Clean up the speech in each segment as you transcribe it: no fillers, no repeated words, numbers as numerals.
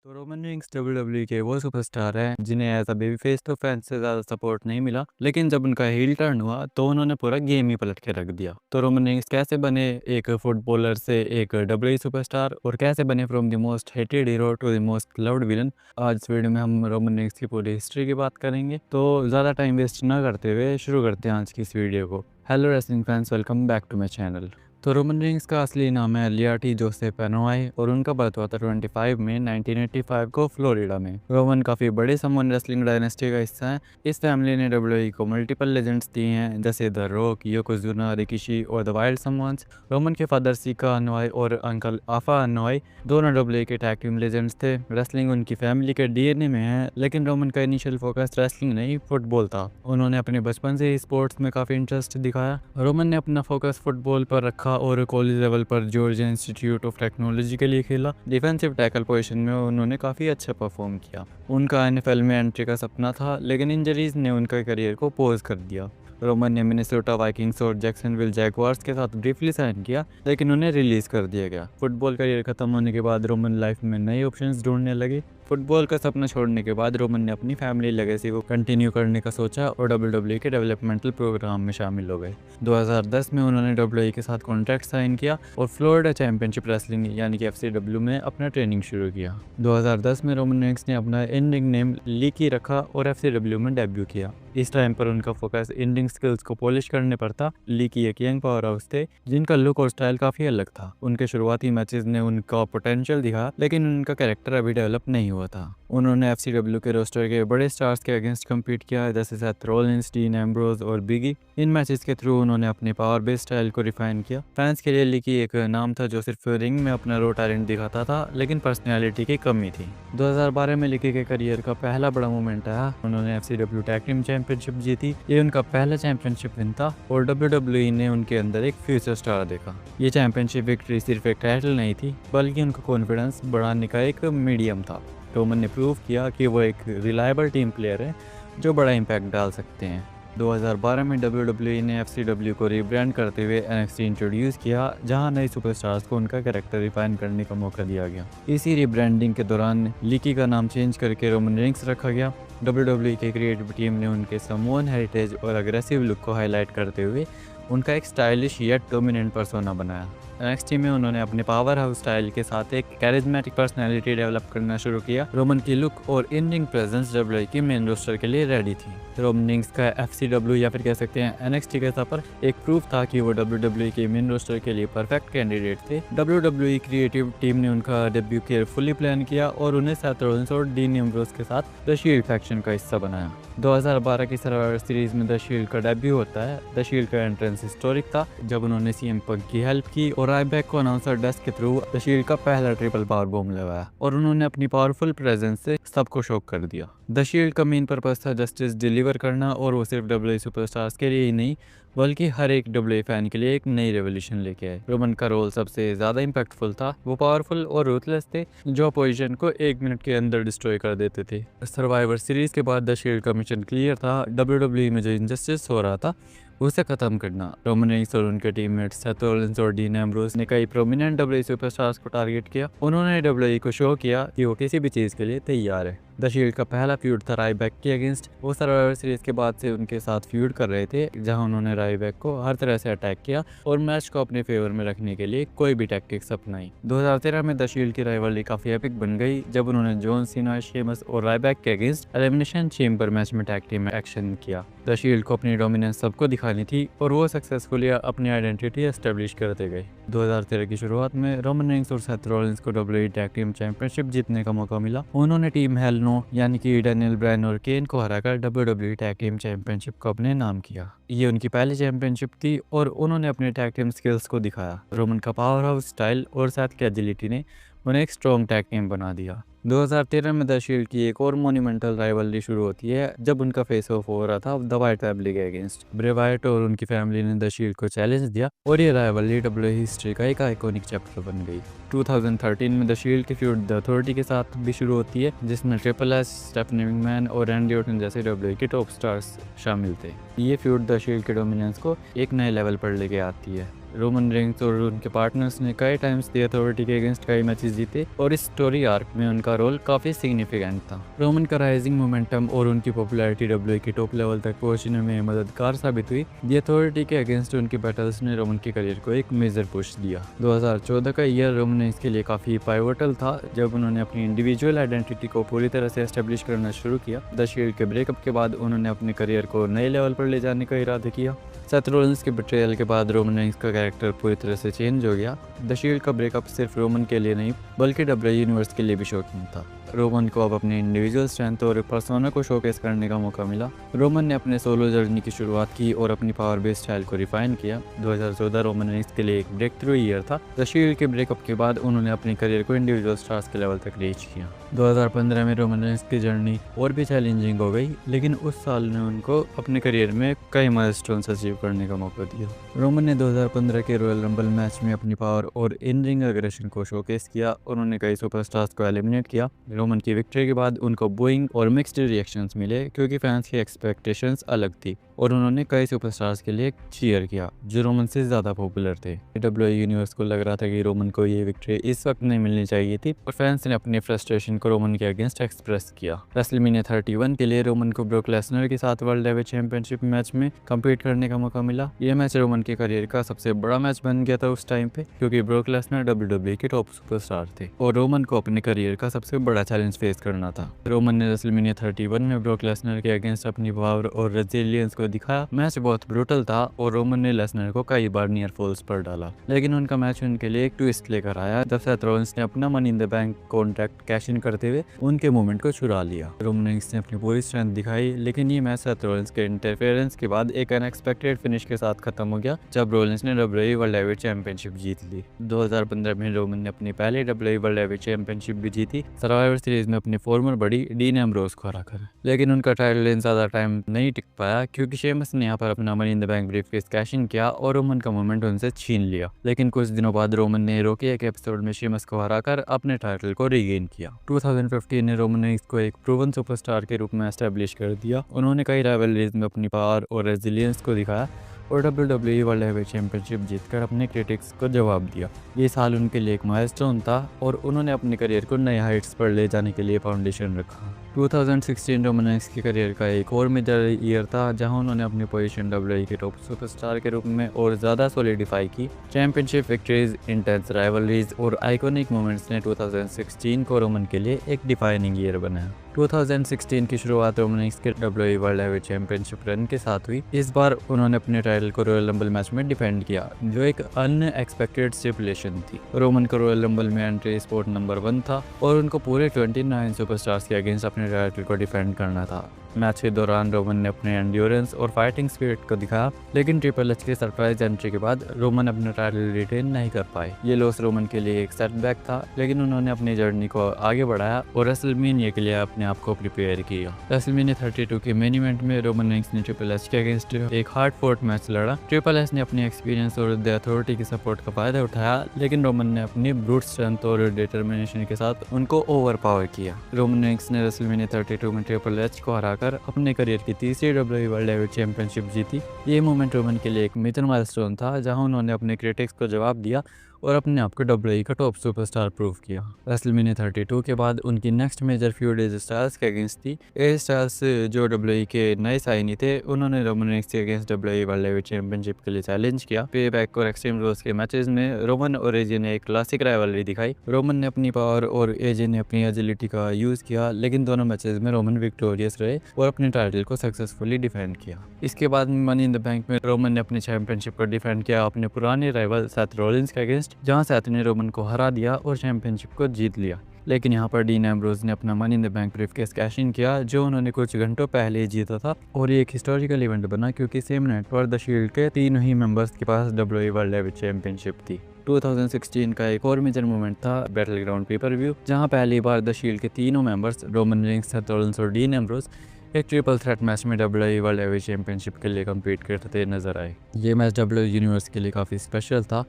तो Roman rings WWE के वो सुपरस्टार हैं जिन्हें एज अ बेबी फेस तो फैंस से ज़्यादा सपोर्ट नहीं मिला, लेकिन जब उनका हील टर्न हुआ तो उन्होंने पूरा गेम ही पलट के रख दिया। तो रोमन रिंग्स कैसे बने एक फुटबॉलर से एक डब्ल्यूई सुपरस्टार, और कैसे बने from the most hated hero to the most loved villain, आज इस वीडियो में हम रोमन रिंग्स की पूरी हिस्ट्री की बात करेंगे। तो ज़्यादा टाइम वेस्ट ना करते हुए शुरू करते हैं आज की इस वीडियो को। Hello wrestling fans, welcome back to my channel. तो रोमन रिंग्स का असली नाम है लियाटी जोसेफ एनोआई और उनका बर्थ हुआ था 25 में 1985 को फ्लोरिडा में। रोमन काफ़ी बड़े समवन रेसलिंग डायनेस्टी का हिस्सा है। इस फैमिली ने डब्ल्यूई को मल्टीपल लेजेंड्स दिए हैं, जैसे द रॉक, योकोजुना, रिकिशी और द वाइल्ड समवंस। रोमन के फादर सीका एनोआई और अंकल आफा एनोआई दोनों डब्ल्यूई के टैग टीम लेजेंड्स थे। रेसलिंग उनकी फैमिली के डीएनए में है, लेकिन रोमन का इनिशियल फोकस रेसलिंग नहीं, फुटबॉल था। उन्होंने अपने बचपन से ही स्पोर्ट्स में काफ़ी इंटरेस्ट दिखाया। रोमन ने अपना फोकस फुटबॉल पर रखा और कॉलेज लेवल पर जॉर्जिया इंस्टीट्यूट ऑफ टेक्नोलॉजी के लिए खेला। डिफेंसिव टैकल पोजीशन में उन्होंने काफ़ी अच्छा परफॉर्म किया। उनका एनएफएल में एंट्री का सपना था, लेकिन इंजरीज ने उनका करियर को पॉज कर दिया। रोमन ने मिनेसोटा वाइकिंग्स और जैक्सनविल जैगुआर्स के साथ ब्रीफली साइन किया, लेकिन उन्हें रिलीज कर दिया गया। फुटबॉल करियर खत्म होने के बाद रोमन लाइफ में नए ऑप्शंस ढूंढने लगे। फुटबॉल का सपना छोड़ने के बाद रोमन ने अपनी फैमिली लेगेसी को कंटिन्यू करने का सोचा और डब्ल्यूडब्ल्यूई के डेवलपमेंटल प्रोग्राम में शामिल हो गए। 2010 में उन्होंने डब्ल्यूडब्ल्यूई के साथ कॉन्ट्रैक्ट साइन किया और फ्लोरिडा चैंपियनशिप रेसलिंग यानी कि एफसीडब्ल्यू में अपना ट्रेनिंग शुरू किया। 2010 में रोमन रिंग्स ने अपना इंडिंग नेम लीकी रखा और एफसीडब्ल्यू में डेब्यू किया। इस टाइम पर उनका फोकस इंडिंग स्किल्स को पॉलिश करने पर था। लीकी एक यंग पावर हाउस थे जिनका लुक और स्टाइल काफ़ी अलग था। उनके शुरुआती मैचेस ने उनका पोटेंशियल दिखा, लेकिन उनका कैरेक्टर अभी डेवलप नहीं हुआ था। उन्होंने एफसीडब्ल्यू के रोस्टर के बड़े स्टार्स के अगेंस्ट कम्पीट किया, जैसे सेथ रॉलिंस, डीन एम्ब्रोज और बिगी। इन मैचेस के थ्रू उन्होंने अपने पावर बेस्ड स्टाइल को रिफाइन किया। फैंस के लिए लीकी एक नाम था जो सिर्फ रिंग में अपना रो टैलेंट दिखाता था, लेकिन पर्सनैलिटी की कमी थी। 2012 में लीकी के करियर का पहला बड़ा मोमेंट आया। उन्होंने एफसीडब्ल्यू टैग टीम चैंपियनशिप जीती। ये उनका पहला चैंपियनशिप विन था और डब्ल्यूडब्ल्यूई ने उनके अंदर एक फ्यूचर स्टार देखा। ये चैंपियनशिप विक्ट्री सिर्फ एक टाइटल नहीं थी, बल्कि उनका कॉन्फिडेंस बढ़ाने का एक मीडियम था। रोमन ने प्रूव किया कि वो एक रिलायबल टीम प्लेयर है जो बड़ा इम्पैक्ट डाल सकते हैं। 2012 में डब्ल्यूडब्ल्यूई ने एफसीडब्ल्यू को रीब्रांड करते हुए एनएक्सटी इंट्रोड्यूस किया, जहां नए सुपरस्टार्स को उनका कैरेक्टर रिफाइन करने का मौका दिया गया। इसी रीब्रांडिंग के दौरान लीकी का नाम चेंज करके रोमन रिंग्स रखा गया। डब्ल्यूडब्ल्यूई की क्रिएटिव टीम ने उनके समोन हेरिटेज और अग्रेसिव लुक को हाईलाइट करते हुए उनका एक स्टाइलिश येट डोमिनेंट पर्सोना बनाया। एनएक्सटी में उन्होंने अपने पावर हाउस स्टाइल के साथ एक कैरिज्मेटिक पर्सनैलिटी डेवलप करना शुरू किया। रोमन की लुक और इन-रिंग प्रेजेंस डब्ल्यूडब्ल्यूई की मेन रोस्टर के लिए रेडी थी। रोमन रिंग्स का एफसीडब्ल्यू या फिर कह सकते हैं एनएक्सटी के सफर एक प्रूफ था कि वो डब्ल्यूडब्ल्यूई के मेन रोस्टर के लिए परफेक्ट कैंडिडेट थे। डब्ल्यूडब्ल्यूई क्रिएटिव टीम ने उनका डेब्यू केयरफुली प्लान किया और उन्हें सेथ रॉलिंस और डीन एम्ब्रोस के साथ द शील्ड फैक्शन का हिस्सा बनाया। 2012 की सर्वाइवर सीरीज में द शील्ड का डेब्यू होता है। द शील्ड का एंट्रेंस हिस्टोरिक था, जब उन्होंने सीएम पंक की हेल्प की और रायबैक को अनाउंसर डेस्क के थ्रू द शील्ड का पहला ट्रिपल पावर बॉम्ब लगाया और उन्होंने अपनी पावरफुल प्रेजेंस से सबको शॉक कर दिया। द शील्ड का मेन पर्पस था जस्टिस डिलीवर करना, और वो सिर्फ डब्ल्यूई सुपरस्टार्स के लिए ही नहीं बल्कि हर एक डब्ल्यूई फैन के लिए एक नई रेवोल्यूशन लेके आए। रोमन का रोल सबसे ज़्यादा इम्पैक्टफुल था। वो पावरफुल और रूथलेस थे जो अपोजिशन को 1 मिनट के अंदर डिस्ट्रॉय कर देते थे। सर्वाइवर सीरीज के बाद द शील्ड का मिशन क्लियर था। डब्ल्यूडब्ल्यूई में जो इनजस्टिस हो रहा था उसे खत्म करना। रोमन रिंग्स और उनके टीममेट्स सेथ रॉलिंस और डीन एम्ब्रोस ने कई प्रोमिनेंट डब्ल्यूई सुपरस्टार्स को टारगेट किया। उन्होंने डब्ल्यूई को शो किया कि वो किसी भी चीज़ के लिए तैयार है। द शील्ड का पहला फ्यूड था रायबैक के अगेंस्ट। वो सर्वाइवर सीरीज के बाद से उनके साथ फ्यूड कर रहे थे, जहां उन्होंने रायबैक को हर तरह से अटैक किया और मैच को अपने फेवर में रखने के लिए कोई भी टैक्टिक्स अपनाई। 2013 में द शील्ड की राइवलरी काफी एपिक बन गई, जब उन्होंने जॉन सीना, शेमस और रायबैक के अगेंस्ट एलिमिनेशन चेंबर मैच में टैग टीम में एक्शन किया। द शील्ड को अपनी डोमिनेंस सबको दिखानी थी और वो सक्सेसफुली अपनी आइडेंटिटी एस्टेब्लिश करते गए। 2013 की शुरुआत में रोमन रिंग्स और सेथ रॉलिंस को डब्ल्यूई टैग टीम चैंपियनशिप जीतने का मौका मिला। उन्होंने टीम हेल नो यानी कि डैनियल ब्रायन और केन को हराकर डब्ल्यूडब्ल्यूई टैग टीम चैंपियनशिप को अपने नाम किया। ये उनकी पहली चैंपियनशिप थी और उन्होंने अपने टैग टीम स्किल्स को दिखाया। रोमन का पावर हाउस स्टाइल और साथ की एजिलिटी ने उन्हें एक स्ट्रॉन्ग टैग टीम बना दिया। 2013 में द शील्ड की एक और मोन्यूमेंटल राइवलरी शुरू होती है, जब उनका फेस ऑफ हो रहा था द वाइट फैमिली के अगेंस्ट। ब्रे वाइट और उनकी फैमिली ने द शील्ड को चैलेंज दिया और ये राइवलरी डब्ल्यूई हिस्ट्री का एक आइकॉनिक चैप्टर बन गई। 2013 में द शील्ड की फ्यूड द अथॉरिटी के साथ भी शुरू होती है, जिसमें ट्रिपल एच, स्टेफनी मैकमैन और रैंडी ऑर्टन जैसे डब्ल्यूई के टॉप स्टार्स शामिल थे। ये फ्यूड द शील्ड के डोमिनेंस को एक नए लेवल पर लेके आती है। रोमन रेंस और उनके पार्टनर्स ने कई टाइम्स द अथॉरिटी के अगेंस्ट कई मैचेस जीते और इस स्टोरी आर्क में उनका रोल काफी सिग्निफिकेंट था। रोमन का राइजिंग मोमेंटम और उनकी पॉपुलैरिटी डब्ल्यूई के टॉप लेवल तक पहुंचने में मददगार साबित हुई। द अथॉरिटी के अगेंस्ट उनकी बैटल्स ने रोमन के करियर को एक मेजर पुश दिया। 2014 का ईयर रोमन रेंस के लिए काफी पाइवोटल था जब उन्होंने अपनी इंडिविजुअल आइडेंटिटी को पूरी तरह से एस्टेब्लिश करना शुरू किया। द शील्ड के ब्रेकअप के बाद उन्होंने अपने करियर को नए लेवल पर ले जाने का इरादा किया। सेथ रॉलिंस के बिट्रेयल के बाद रोमन रेंस का कैरेक्टर पूरी तरह से चेंज हो गया। द शील्ड का ब्रेकअप सिर्फ रोमन के लिए नहीं बल्कि डब्ल्यूई यूनिवर्स के लिए भी शॉकिंग था। रोमन को अब अपने इंडिविजुअल स्ट्रेंथ और पर्सोना को शोकेस करने का मौका मिला। रोमन ने अपने सोलो जर्नी की शुरुआत की और अपनी पावर बेस्ड स्टाइल को रिफाइन किया। 2014 रोमन रेंस के लिए एक ब्रेक थ्रू ईयर था। द शील्ड के ब्रेकअप के बाद उन्होंने अपने करियर को इंडिविजुअल स्टार्स के लेवल तक रीच किया। 2015 में रोमन रेंस की जर्नी और भी चैलेंजिंग हो गई, लेकिन उस साल ने उनको अपने करियर में कई माइलस्टोन्स अचीव करने का मौका दिया। रोमन ने 2015 के रॉयल रंबल मैच में अपनी पावर और इन रिंग एग्रेशन को शोकेस किया। उन्होंने कई सुपरस्टार्स को एलिमिनेट किया। रोमन की विक्ट्री के बाद उनको बूइंग और मिक्स्ड रिएक्शंस मिले क्योंकि फैंस की एक्सपेक्टेशंस अलग थी और उन्होंने कई सुपरस्टार्स के लिए चीयर किया जो रोमन से ज़्यादा पॉपुलर थे। डब्ल्यूई यूनिवर्स को लग रहा था कि रोमन को ये विक्ट्री इस वक्त नहीं मिलनी चाहिए थी और फैंस ने अपनी फ्रस्ट्रेशन को रोमन के अगेंस्ट एक्सप्रेस किया। रेसलमेनिया 31 के लिए रोमन को ब्रोक लेसनर के साथ वर्ल्ड हेवीवेट चैंपियनशिप मैच में कम्पीट करने का मौका मिला। ये मैच रोमन के करियर का सबसे बड़ा मैच बन गया था उस टाइम पे क्योंकि ब्रोक लेसनर डब्ल्यूडब्ल्यूई के टॉप सुपरस्टार थे और रोमन को अपने करियर का सबसे बड़ा चैलेंज फेस करना था। रोमन ने रेसलमेनिया 31 में ब्रोक लेसनर के अगेंस्ट अपनी पावर और रेजिलियंस को दिखाया। मैच बहुत ब्रूटल था और रोमन ने लेसनर को कई बार नियर फॉल्स पर डाला, लेकिन उनका मैच उनके लिए एक ट्विस्ट लेकर आया जब सेथ रॉलिंस ने अपना money in the bank contract cash in करते हुए उनके मूवमेंट को चुरा लिया। रोमन रेंस ने अपनी पूरी स्ट्रेंथ दिखाई, लेकिन ये मैच सेथ रॉलिंस के इंटरफेरेंस के बाद एक अनएक्सपेक्टेड फिनिश के साथ खत्म हो गया जब रॉलिंस ने डब्ल्यूई वर्ल्ड हेवीवेट चैंपियनशिप जीत ली। 2015 में रोमन ने अपनी पहली डब्ल्यूई वर्ल्ड हेवीवेट चैंपियनशिप भी जीती, सर्वाइवर सीरीज में अपने फॉर्मर बड़ी डीन एम्ब्रोस को हराकर। लेकिन उनका टाइटल लेन ज्यादा टाइम नहीं टिक पाया क्योंकि शेमस ने यहाँ पर अपना money in the bank briefcase cash in किया और रोमन का मोमेंट उनसे छीन लिया। लेकिन कुछ दिनों बाद रोमन ने रो के एक एपिसोड में शेमस को हराकर अपने टाइटल को रीगेन किया। 2015 ने रोमन रेंस को एक प्रूवन सुपरस्टार के रूप में एस्टेब्लिश कर दिया। उन्होंने कई राइवलरीज में अपनी पावर और रेजिलियंस को दिखाया और डब्ल्यूडब्ल्यूई वर्ल्ड हेवीवेट चैंपियनशिप जीतकर अपने क्रिटिक्स को जवाब दिया। ये साल उनके लिए एक माइलस्टोन था और उन्होंने अपने करियर को नए हाइट्स पर ले जाने के लिए फाउंडेशन रखा। 2016 रोमन रेंस के करियर का एक और मेजर ईयर था जहां उन्होंने अपनी पोजीशन डब्ल्यूई के टॉप सुपरस्टार के रूप में और ज़्यादा सॉलिडिफाई की। चैंपियनशिप विक्ट्रीज, इंटेंस राइवलरीज और आइकॉनिक मोमेंट्स ने 2016 को रोमन के लिए एक डिफाइनिंग ईयर बनाया। 2016 की शुरुआत रोमन रेंस के WE world heavyweight championship run के साथ हुई। इस बार उन्होंने अपने टाइटल को रॉयल रंबल मैच में डिफेंड किया जो एक अनएक्सपेक्टेड स्टिपुलेशन थी। रोमन को रॉयल रंबल में एंट्री स्पोर्ट नंबर 1 था और उनको पूरे 29 सुपरस्टार्स के अगेंस्ट अपने टाइटल को डिफेंड करना था। मैच के दौरान रोमन ने अपने एंड्योरेंस और फाइटिंग स्पिरिट को दिखाया, लेकिन ट्रिपल एच के सरप्राइज एंट्री के बाद रोमन अपना टाइटल रिटेन नहीं कर पाए। ये लॉस रोमन के लिए एक सेटबैक था, लेकिन उन्होंने अपनी जर्नी को आगे बढ़ाया और रेसलमेनिया के लिए अपने आप को प्रिपेयर किया। रेसलमेनिया 32 के मेन इवेंट में रोमन रेंस ने ट्रिपल एच के अगेंस्ट एक हार्ड फोर्ट मैच लड़ा। ट्रिपल एच ने अपनी एक्सपीरियंस और द अथॉरिटी के सपोर्ट का फायदा उठाया, लेकिन रोमन ने अपनी ब्रूट स्ट्रेंथ और डिटर्मिनेशन के साथ उनको ओवर पावर किया। रोमन रेंस ने रेसलमेनिया 32 में ट्रिपल एच को हराकर अपने करियर की तीसरी डब्ल्यूई वर्ल्ड हेवीवेट चैंपियनशिप जीती। ये मोमेंट रोमन के लिए एक मेजर माइलस्टोन था जहां उन्होंने अपने क्रिटिक्स को जवाब दिया और अपने आप को डब्ल्यूई का टॉप सुपरस्टार प्रूव किया। रेसलमेनिया 32 के बाद उनकी next major feud AJ Styles के अगेंस्ट थी। एज स्टाइल्स जो डब्ल्यूई के नए साइनी थे, उन्होंने रोमन रेंस के against WWE world heavyweight championship के लिए चैलेंज किया। पेबैक और एक्सट्रीम रूल्स के मैचेस में रोमन और एजे ने एक क्लासिक राइवलरी दिखाई। रोमन ने अपनी पावर और एजे ने अपनी एजिलिटी का यूज किया, लेकिन दोनों मैचेस में रोमन विक्टोरियस रहे और अपने टाइटल को सक्सेसफुली डिफेंड किया। इसके बाद मनी इन द बैंक में रोमन ने अपनी चैंपियनशिप को डिफेंड किया अपने पुराने राइवल सेथ रॉलिंस के अगेंस्ट, जहां सेथ ने रोमन को हरा दिया और चैंपियनशिप को जीत लिया। लेकिन यहाँ पर डीन एम्ब्रोस ने अपना money in the bank briefcase cash in किया जो उन्होंने कुछ घंटों पहले ही जीता था और ये एक हिस्टोरिकल इवेंट बना क्योंकि सेम नाइट पर द शील्ड के तीनों ही मेंबर्स के पास डब्ल्यूई वर्ल्ड हेवीवेट चैंपियनशिप थी। 2016 का एक और मेजर मोमेंट था बैटल ग्राउंड पेपर व्यू, जहाँ पहली बार द शील्ड के तीनों members Roman Reigns, Seth Rollins और डीन एम्ब्रोस एक ट्रिपल थ्रेट मैच में डब्ल्यूई वर्ल्ड हेवीवेट चैंपियनशिप के लिए कम्पीट करते नजर आए। ये मैच डब्ल्यूई यूनिवर्स के लिए काफ़ी स्पेशल था।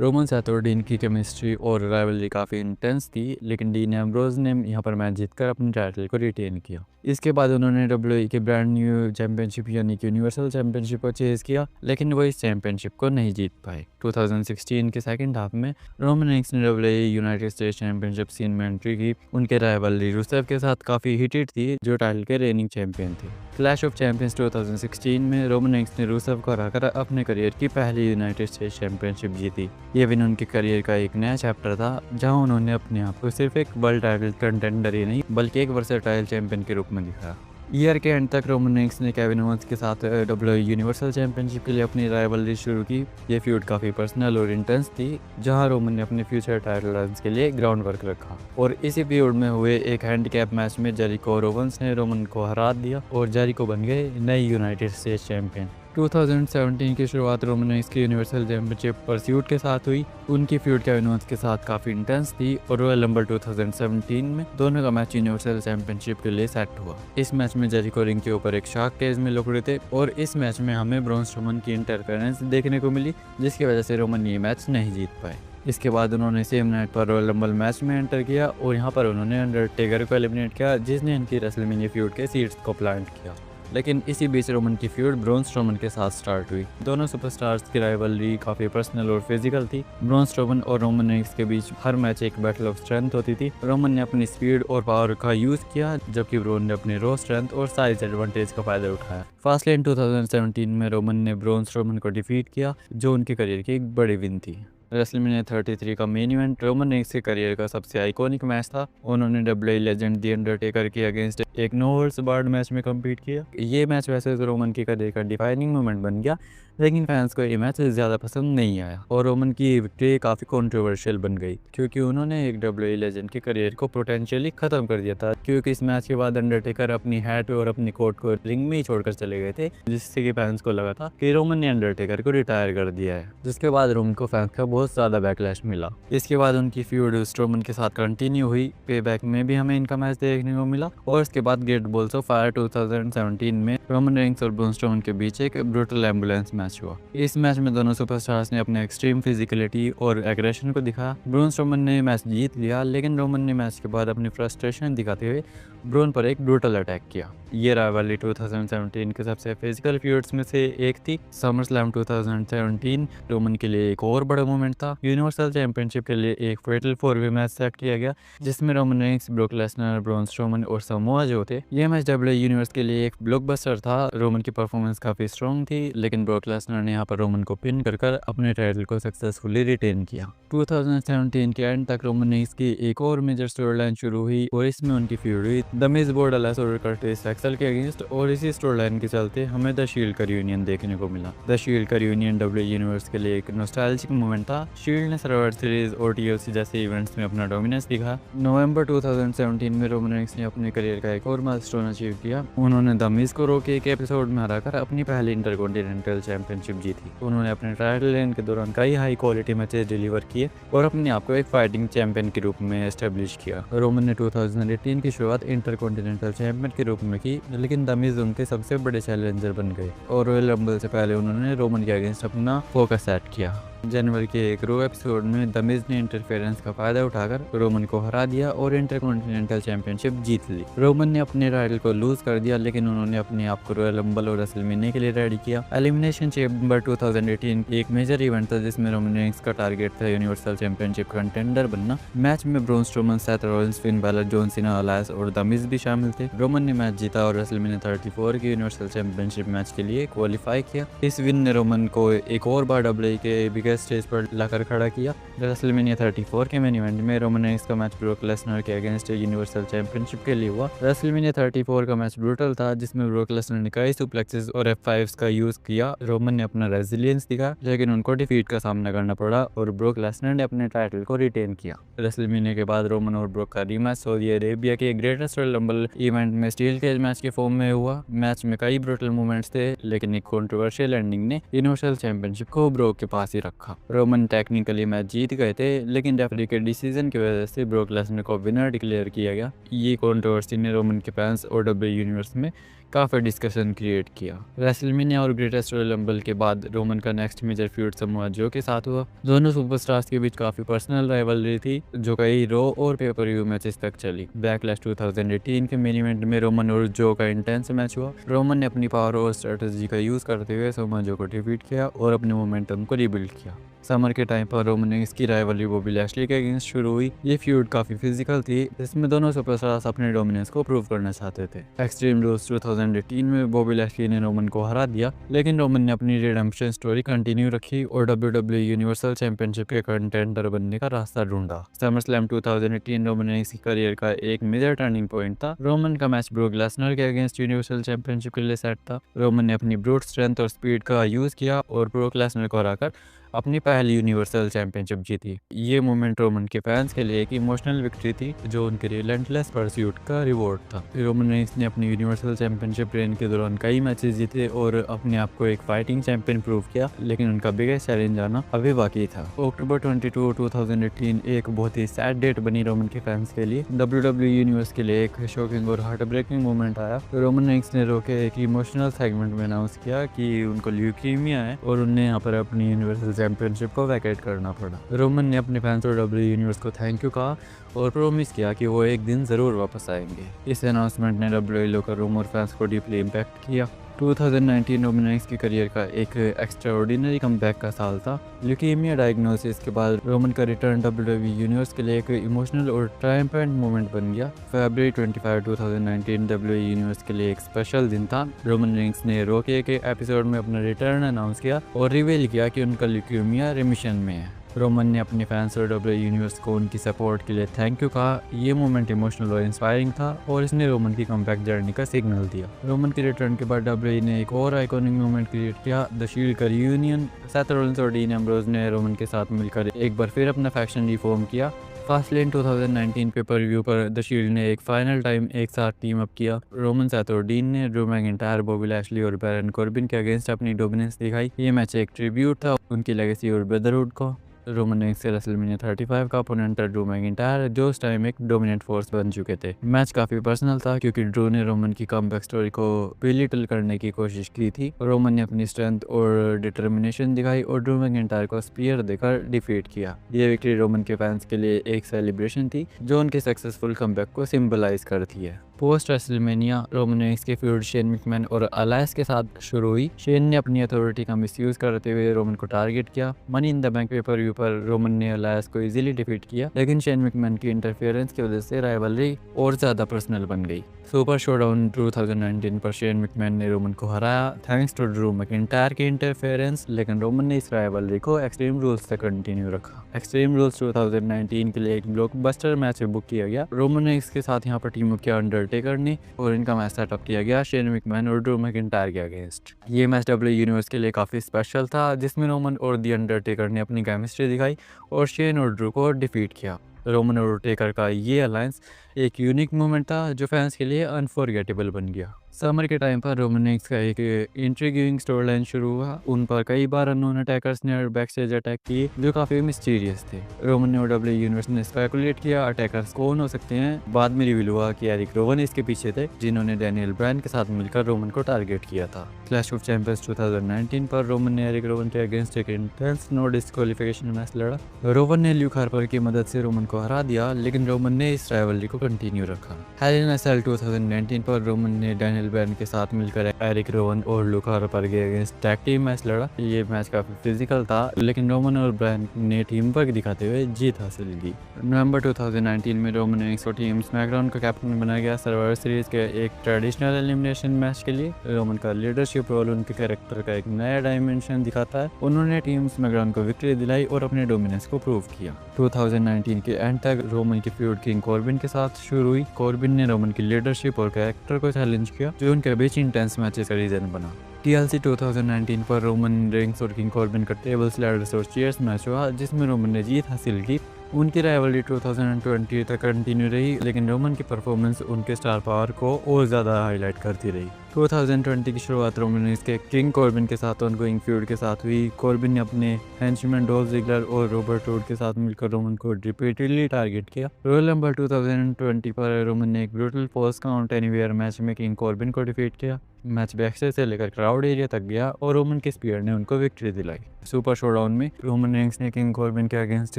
रोमन साथ और डीन की केमिस्ट्री और राइवलरी काफ़ी इंटेंस थी, लेकिन डीन एम्ब्रोज ने यहाँ पर मैच जीतकर अपने टाइटल को रिटेन किया। इसके बाद उन्होंने WWE के ब्रांड न्यू चैंपियनशिप यानी कि यूनिवर्सल चैंपियनशिप को चेज किया, लेकिन वो इस चैंपियनशिप को नहीं जीत पाए। 2016 के सेकंड हाफ में रोमन रेंस ने WWE United States championship scene में एंट्री की। उनके राइवलरी रुसेव के साथ काफ़ी हिटेड थी, जो टाइटल के रेनिंग चैंपियन थे। क्लैश ऑफ चैंपियंस 2016 में रोमन रेंस ने रुसेव को हराकर अपने करियर की पहली यूनाइटेड स्टेट्स चैंपियनशिप जीती। ये विन उनके करियर का एक नया चैप्टर था, जहां उन्होंने अपने आप को सिर्फ एक वर्ल्ड टाइटल कंटेंडर ही नहीं बल्कि एक वर्सेटाइल चैंपियन के रूप में दिखाया। ईयर के एंड तक रोमन रेंस ने केविन ओवेंस के साथ WWE यूनिवर्सल चैंपियनशिप के लिए अपनी राइवलरी शुरू की। ये फ्यूड काफ़ी पर्सनल और इंटेंस थी, जहां रोमन ने अपने फ्यूचर टाइटल रन्स के लिए ग्राउंड वर्क रखा। और इसी फ्यूड में हुए एक हैंडीकैप मैच में जेरिको और ओवेंस ने रोमन को हरा दिया और जेरिको बन गए नए यूनाइटेड स्टेट्स चैंपियन। 2017 की शुरुआत रोमन रेंस की यूनिवर्सल चैंपियनशिप परस्यूट के साथ हुई। उनकी फ्यूड केविन ओवेंस के साथ काफ़ी इंटेंस थी और रॉयल रंबल 2017 में दोनों का मैच यूनिवर्सल चैंपियनशिप के लिए सेट हुआ। इस मैच में जेरिको रिंग के ऊपर एक शार्क केज में लुक रहे थे और इस मैच में हमें ब्रॉन स्ट्रोमन की इंटरफेरेंस देखने को मिली, जिसकी वजह से रोमन ये मैच नहीं जीत पाए। इसके बाद उन्होंने सेम नाइट पर रॉयल रंबल मैच में एंटर किया और यहाँ पर उन्होंने अंडरटेकर को एलिमिनेट किया, जिसने इनकी रेसलमेनिया फ्यूड के सीड्स को प्लांट किया। लेकिन इसी बीच रोमन की फ्यूड ब्रॉन स्ट्रोमन के साथ स्टार्ट हुई। दोनों सुपरस्टार्स की राइवलरी काफ़ी पर्सनल और फिजिकल थी। ब्रॉन स्ट्रोमन और रोमन रेंस के बीच हर मैच एक बैटल ऑफ स्ट्रेंथ होती थी। रोमन ने अपनी स्पीड और पावर का यूज़ किया, जबकि ब्रॉन ने अपनी रॉ स्ट्रेंथ और साइज एडवांटेज का फायदा उठाया। फास्टलेन 2017 में रोमन ने ब्रॉन स्ट्रोमन को डिफीट किया, जो उनके करियर की एक बड़ी विन थी। रेसलमेनिया 33 का मेन इवेंट रोमन रेंस के करियर का सबसे आइकॉनिक मैच था। उन्होंने WWE लेजेंड दी अंडरटेकर के अगेंस्ट एक नो होल्ड्स बार्ड मैच में कम्पीट किया। ये मैच वैसे तो रोमन की करियर का डिफाइनिंग मोमेंट बन गया, लेकिन फैंस को ये मैच ज़्यादा पसंद नहीं आया और रोमन की विक्ट्री काफ़ी कंट्रोवर्शियल बन गई, क्योंकि उन्होंने एक WWE लेजेंड के करियर को पोटेंशियली ख़त्म कर दिया था। क्योंकि इस मैच के बाद अंडरटेकर अपनी हैट और अपनी कोट को रिंग में ही छोड़कर चले गए थे, जिससे कि फैंस को लगा था कि रोमन ने अंडरटेकर को रिटायर कर दिया है, जिसके बाद रोमन को फैंस का बहुत ज़्यादा बैकलैश मिला। इसके बाद उनकी फ्यूड स्ट्रोमन के साथ कंटिन्यू हुई। पेबैक में भी हमें इनका मैच देखने को मिला और इसके बाद ग्रेट बॉल्स ऑफ फायर 2017 में रोमन रेंस और ब्रॉन स्ट्रोमन के बीच एक ब्रूटल एम्बुलेंस मैच हुआ। इस मैच में दोनों सुपरस्टार्स ने अपने एक्सट्रीम फिजिकलिटी और एग्रेशन को दिखाया। ब्रॉन स्ट्रोमन ने मैच जीत लिया, लेकिन रोमन ने मैच के बाद अपनी फ्रस्ट्रेशन दिखाते हुए ब्रॉन पर एक ब्रूटल अटैक किया। ये राइवलरी 2017 के सबसे फिजिकल फ्यूड्स में से एक थी। समर स्लैम 2017 रोमन के लिए एक और बड़ा मोमेंट था। यूनिवर्सल चैंपियनशिप के लिए एक फेटल 4-वे मैच सेट किया गया, जिसमें Roman Reigns, broke Lesnar, Braun Strowman और समोआ जो थे। ये मैच WWE यूनिवर्स के लिए एक ब्लॉकबस्टर था। रोमन की परफॉर्मेंस काफ़ी स्ट्रॉन्ग थी, लेकिन ब्रोक लेसनर ने यहाँ पर रोमन को पिन कर अपने टाइटल को सक्सेसफुली रिटेन किया। 2017 के एंड तक रोमन रेंस की एक और मेजर स्टोरी लाइन शुरू हुई और इसमें उनकी फ्यूड हुई द मिज बोर्डलेस और कर्टिस एक्सेल के अगेंस्ट, और इसी स्टोरी लाइन के चलते हमें द शील्ड का रियूनियन देखने को मिला। द शील्ड का रियूनियन WWE यूनिवर्स के लिए एक नॉस्टैल्जिक मोमेंट था। शील्ड ने सर्वाइवर सीरीज और TLC जैसे इवेंट्स में अपना डोमिनेंस दिखा। नवंबर 2017 में रोमन रेंस ने अपने करियर का एक और माइलस्टोन अचीव किया। उन्होंने द मिज को रो के एक एपिसोड में हराकर अपनी पहली इंटरकॉन्टिनेंटल चैंपियनशिप जीती। उन्होंने अपने टाइटल रेन के दौरान कई हाई क्वालिटी मैचेस डिलीवर किए और अपने आप को एक फाइटिंग चैंपियन के रूप में एस्टेब्लिश किया। रोमन ने 2018 की शुरुआत इंटरकॉन्टिनेंटल चैंपियन के रूप में की, लेकिन द मिज उनके सबसे बड़े चैलेंजर बन गए और रॉयल रंबल से पहले उन्होंने रोमन के अगेंस्ट अपना फोकस सेट किया। जनवरी के एक रो एपिसोड में द मिज ने इंटरफेरेंस का फायदा उठाकर रोमन को हरा दिया और इंटरकॉन्टिनेंटल चैंपियनशिप जीत ली। रोमन ने अपने टाइटल को लूज कर दिया, लेकिन उन्होंने अपने आप को रॉयल रंबल और रेसलमेनिया के लिए रेडी किया। एलिमिनेशन चैम्बर 2018 एक मेजर इवेंट था, जिसमें रोमन रेंस का टारगेट था यूनिवर्सल चैंपियनशिप कंटेंडर बनना। मैच में Braun Strowman, Seth Rollins, Finn Balor, John Cena, alliance और द मिज भी शामिल थे। रोमन ने मैच जीता और रेसलमेनिया 34 के यूनिवर्सल चैंपियनशिप मैच के लिए क्वालिफाई किया। इस विन ने रोमन को एक और बार WWE के बिगेस्ट स्टेज पर लाकर खड़ा किया। रेसलमेनिया 34 के मेन इवेंट में रोमन रेंस का मैच ब्रोक लेसनर के अगेंस्ट यूनिवर्सल चैंपियनशिप के लिए हुआ। रेसलमेनिया 34 का मैच ब्रूटल था, जिसमें ब्रोक लेसनर ने कई सुप्लेक्सेस और F5s का यूज किया। रोमन ने अपना रेजिलियंस दिखा, लेकिन उनको डिफीट का सामना करना पड़ा और ब्रोक लेसनर ने अपने टाइटल को रिटेन किया। रेसलमेनिया के बाद रोमन और ब्रोक का रीमैच सऊदी अरेबिया के ग्रेटेस्ट रॉयल रंबल इवेंट में स्टील केज मैच के फॉर्म में हुआ। मैच में कई ब्रूटल मोमेंट्स थे, लेकिन एक कंट्रोवर्शियल एंडिंग ने यूनिवर्सल चैंपियनशिप को ब्रोक के पास ही रखा। रखा। रोमन टेक्निकली मैच जीत गए थे, लेकिन रेफरी के डिसीजन की वजह से ब्रॉक लेसनर को विनर डिक्लेयर किया गया। ये कंट्रोवर्सी ने रोमन के फैंस और डब्ल्यू यूनिवर्स में काफ़ी डिस्कशन क्रिएट किया। रेसलमेनिया और ग्रेटेस्ट रॉयल रंबल के बाद रोमन का next major feud Samoa Joe के साथ हुआ। दोनों सुपरस्टार्स के बीच काफ़ी पर्सनल राइवलरी थी, जो कई रॉ और पेपर व्यू मैचेस तक चली। बैकलैश 2018 के मेन इवेंट में रोमन और जो का इंटेंस मैच हुआ। रोमन ने अपनी पावर और स्ट्रेटजी का यूज़ करते हुए समोआ जो को डिफीट किया और अपने मोमेंटम को रिबिल्ड किया। समर के टाइम पर रोमन ने इसकी राइवलरी बॉबी लैशली के अगेंस्ट शुरू हुई। ये फ्यूड काफ़ी फिजिकल थी, जिसमें दोनों सुपरस्टार्स अपने डोमिनेंस को प्रूव करना चाहते थे। एक्सट्रीम रूल्स 2018 में बॉबी लैशली ने रोमन को हरा दिया, लेकिन रोमन ने अपनी रिडेम्पशन स्टोरी कंटिन्यू रखी और WWE यूनिवर्सल चैंपियनशिप के कंटेंडर बनने का रास्ता ढूंढा। समर स्लैम 2018 रोमन ने इसकी करियर का एक मेजर टर्निंग पॉइंट था। रोमन का मैच ब्रॉक लेसनर के अगेंस्ट यूनिवर्सल चैंपियनशिप के लिए सेट था। रोमन ने अपनी ब्रूट स्ट्रेंथ और स्पीड का यूज़ किया और ब्रॉक लेसनर को हराकर अपनी पहली यूनिवर्सल चैंपियनशिप जीती। ये मोमेंट रोमन के फैंस के लिए एक इमोशनल विक्ट्री थी, जो उनके रिलेंटलेस परस्यूट का रिवॉर्ड था। रोमन रेंस ने अपनी यूनिवर्सल चैंपियनशिप रेन के दौरान कई मैचेस जीते और अपने आप को एक फाइटिंग चैंपियन प्रूव किया, लेकिन उनका बिगेस्ट चैलेंज आना अभी बाकी था। अक्टूबर 22, 2018 एक बहुत ही सैड डेट बनी रोमन के फैंस के लिए। WWE यूनिवर्स के लिए एक शॉकिंग और हार्ट ब्रेकिंग मोमेंट आया। रोमन रेंस ने रोके एक इमोशनल सेगमेंट में अनाउंस किया कि उनको ल्यूकीमिया है और उन्हें यहाँ पर अपनी यूनिवर्सल चैंपियनशिप को वैकेट करना पड़ा। रोमन ने अपने फैंस और डब्ल्यू यूनिवर्स को थैंक यू कहा और प्रोमिस किया कि वो एक दिन ज़रूर वापस आएंगे। इस अनाउंसमेंट ने डब्ल्यू लोकल रूम और फैंस को डीपली इम्पैक्ट किया। 2019 रोमन रेंस की करियर का एक एक्स्ट्राऑर्डिनरी कमबैक का साल था। ल्यूकीमिया डायग्नोसिस के बाद रोमन का रिटर्न WWE यूनिवर्स के लिए एक इमोशनल और ट्रायम्फेंट मोमेंट बन गया। फरवरी 25, 2019 WWE यूनिवर्स के लिए एक स्पेशल दिन था। रोमन रेंस ने रॉ के एपिसोड में अपना रिटर्न अनाउंस किया और रिवील किया कि उनका ल्यूकीमिया रिमिशन में है। रोमन ने अपने फैंस और डब्ल्यू यूनिवर्स को उनकी सपोर्ट के लिए थैंक यू कहा। ये मोमेंट इमोशनल और इंस्पायरिंग था और इसने रोमन की कमबैक जर्नी का सिग्नल दिया। रोमन के रिटर्न के बाद डब्ल्यू ने एक और आइकॉनिक मोमेंट क्रिएट किया, द शील्ड का रियूनियन। सेथ रॉलिंस और डीन एम्ब्रोज ने रोमन के साथ मिलकर एक बार फिर अपना फैक्शन रिफॉर्म किया। फास्टलेन 2019 पेपर रिव्यू पर द शील्ड ने एक फाइनल टाइम एक साथ टीम अप किया। रोमन, सेथ और डीन ने ड्रू मैकिंटायर, बॉबी लैशली और बैरन कॉर्बिन के अगेंस्ट अपनी डोमिनेंस दिखाई। ये मैच एक ट्रिब्यूट था उनकी लेगेसी और ब्रदरहुड को। रोमन रेंस के रेसलमेनिया 35 का ओपोनेंट था ड्रू मैकिंटायर, जो उस टाइम एक डोमिनेंट फोर्स बन चुके थे। मैच काफी पर्सनल था क्योंकि ड्रू ने रोमन की कमबैक स्टोरी को बिलिटल करने की कोशिश की थी। रोमन ने अपनी स्ट्रेंथ और डिटर्मिनेशन दिखाई और ड्रू मैकिंटायर को स्पीयर देकर डिफीट किया। ये विक्ट्री रोमन के फैंस के लिए एक सेलिब्रेशन थी, जो उनके सक्सेसफुल कमबैक को सिंबलाइज करती है। पोस्ट रेसलमेनिया रोमन रेंस के फ्यूड शेन मैकमैन और अलायंस के साथ शुरू हुई। शेन ने अपनी अथॉरिटी का मिसयूज करते हुए रोमन को टारगेट किया। Money in the bank pay per view पर रोमन ने अलायंस को इजीली डिफीट किया, लेकिन शेन मैकमैन की इंटरफेरेंस की वजह से राइवलरी और ज्यादा पर्सनल बन गई। सुपर शोडाउन 2019 पर शेन मैकमैन ने रोमन को हराया थैंक्स टू ड्रू मैकिंटायर की इंटरफेरेंस, लेकिन रोमन ने इस राइवलरी को एक्सट्रीम रूल्स से कंटिन्यू रखा। एक्सट्रीम रूल्स 2019 के लिए एक ब्लॉकबस्टर मैच बुक किया गया। रोमन ने इसके साथ यहाँ पर टीम अप किया अंडरटेकर ने और इनका मैच सेटअप किया गया शेन मैकमैन और ड्रू मैकिंटायर के अगेंस्ट। ये मैच डब्ल्यू यूनिवर्स के लिए काफी स्पेशल था, जिसमें रोमन और दी अंडरटेकर ने अपनी केमिस्ट्री दिखाई और शेन और ड्रू को डिफीट किया। रोमन और टेकर का ये अलायंस एक यूनिक मोमेंट था जो फैंस के लिए अनफॉरगेटेबल बन गया। समर के टाइम पर रोमन रेंस का एक इंट्रिग्यूइंग स्टोरी लाइन शुरू हुआ। उन पर कई बार अननोन अटैकर्स ने बैकस्टेज अटैक किए जो काफी मिस्टीरियस थे। रोमन ने और डब्ल्यू यूनिवर्स ने स्पेकुलेट किया अटैकर्स कौन हो सकते हैं। बाद में रिवील हुआ कि एरिक रोवन इसके पीछे थे, जिन्होंने डैनियल ब्रायन के साथ मिलकर रोमन को टारगेट किया था। क्लैश ऑफ चैंपियंस 2019 पर रोमन ने एरिक रोवन के अगेंस्ट एक इंटेंस नो डिस्क्वालिफिकेशन मैच लड़ा। रोवन ने ल्यूक हार्पर की मदद से रोमन को हरा दिया, लेकिन रोमन ने इस राइवलरी को कंटिन्यू रखा। हेल इन अ सेल 2019 पर रोमन ने डैनियल ब्रायन के साथ मिलकर एरिक रोवन और ल्यूक हार्पर के अगेंस्ट टैग टीम मैच लड़ा। ये मैच काफी फिजिकल था, लेकिन रोमन और ब्रायन ने टीम वर्क दिखाते हुए जीत हासिल की। नवंबर 2019 में रोमन रेंस को टीम स्मैकडाउन का कैप्टन बनाया गया। सर्वाइवर सीरीज के एक ट्रेडिशनल एलिमिनेशन मैच के लिए रोमन का लीडरशिप रोल उनके कैरेक्टर का एक नया डायमेंशन दिखाता है। उन्होंने टीम स्मैकडाउन को विक्ट्री दिलाई और अपने डोमिनेंस को प्रूव किया। 2019 के एंड तक रोमन की फ्यूड किंग कॉर्बिन के साथ शुरू हुई। कॉर्बिन ने रोमन की लीडरशिप और कैरेक्टर को चैलेंज किया, जो उनके बीच इंटेंस मैचेस का रीजन बना। TLC 2019 पर रोमन रेंस और किंग कॉर्बिन का टेबल्स, लैडर्स और चेयर्स मैच हुआ, जिसमें रोमन ने जीत हासिल की। उनकी राइवलरी 2020 तक कंटिन्यू रही, लेकिन रोमन की परफॉर्मेंस उनके स्टार पावर को और ज़्यादा हाईलाइट करती रही। 2020 की शुरुआत रोमन रेंस के किंग कॉर्बिन के साथ ऑनगोइंग फ्यूड के साथ हुई। कॉर्बिन ने अपने हेंचमैन डॉल्फ जिगलर और रॉबर्ट रोड के साथ मिलकर रोमन को रिपीटेडली टारगेट किया। रॉयल रंबल 2020 पर रोमन ने एक brutal post count anywhere match में किंग कॉर्बिन को डिफीट किया। मैच बैकस्टेज से लेकर क्राउड एरिया तक गया और रोमन के स्पीयर ने उनको विक्ट्री दिलाई। सुपर शोडाउन में रोमन रेंस ने किंग कॉर्बिन के अगेंस्ट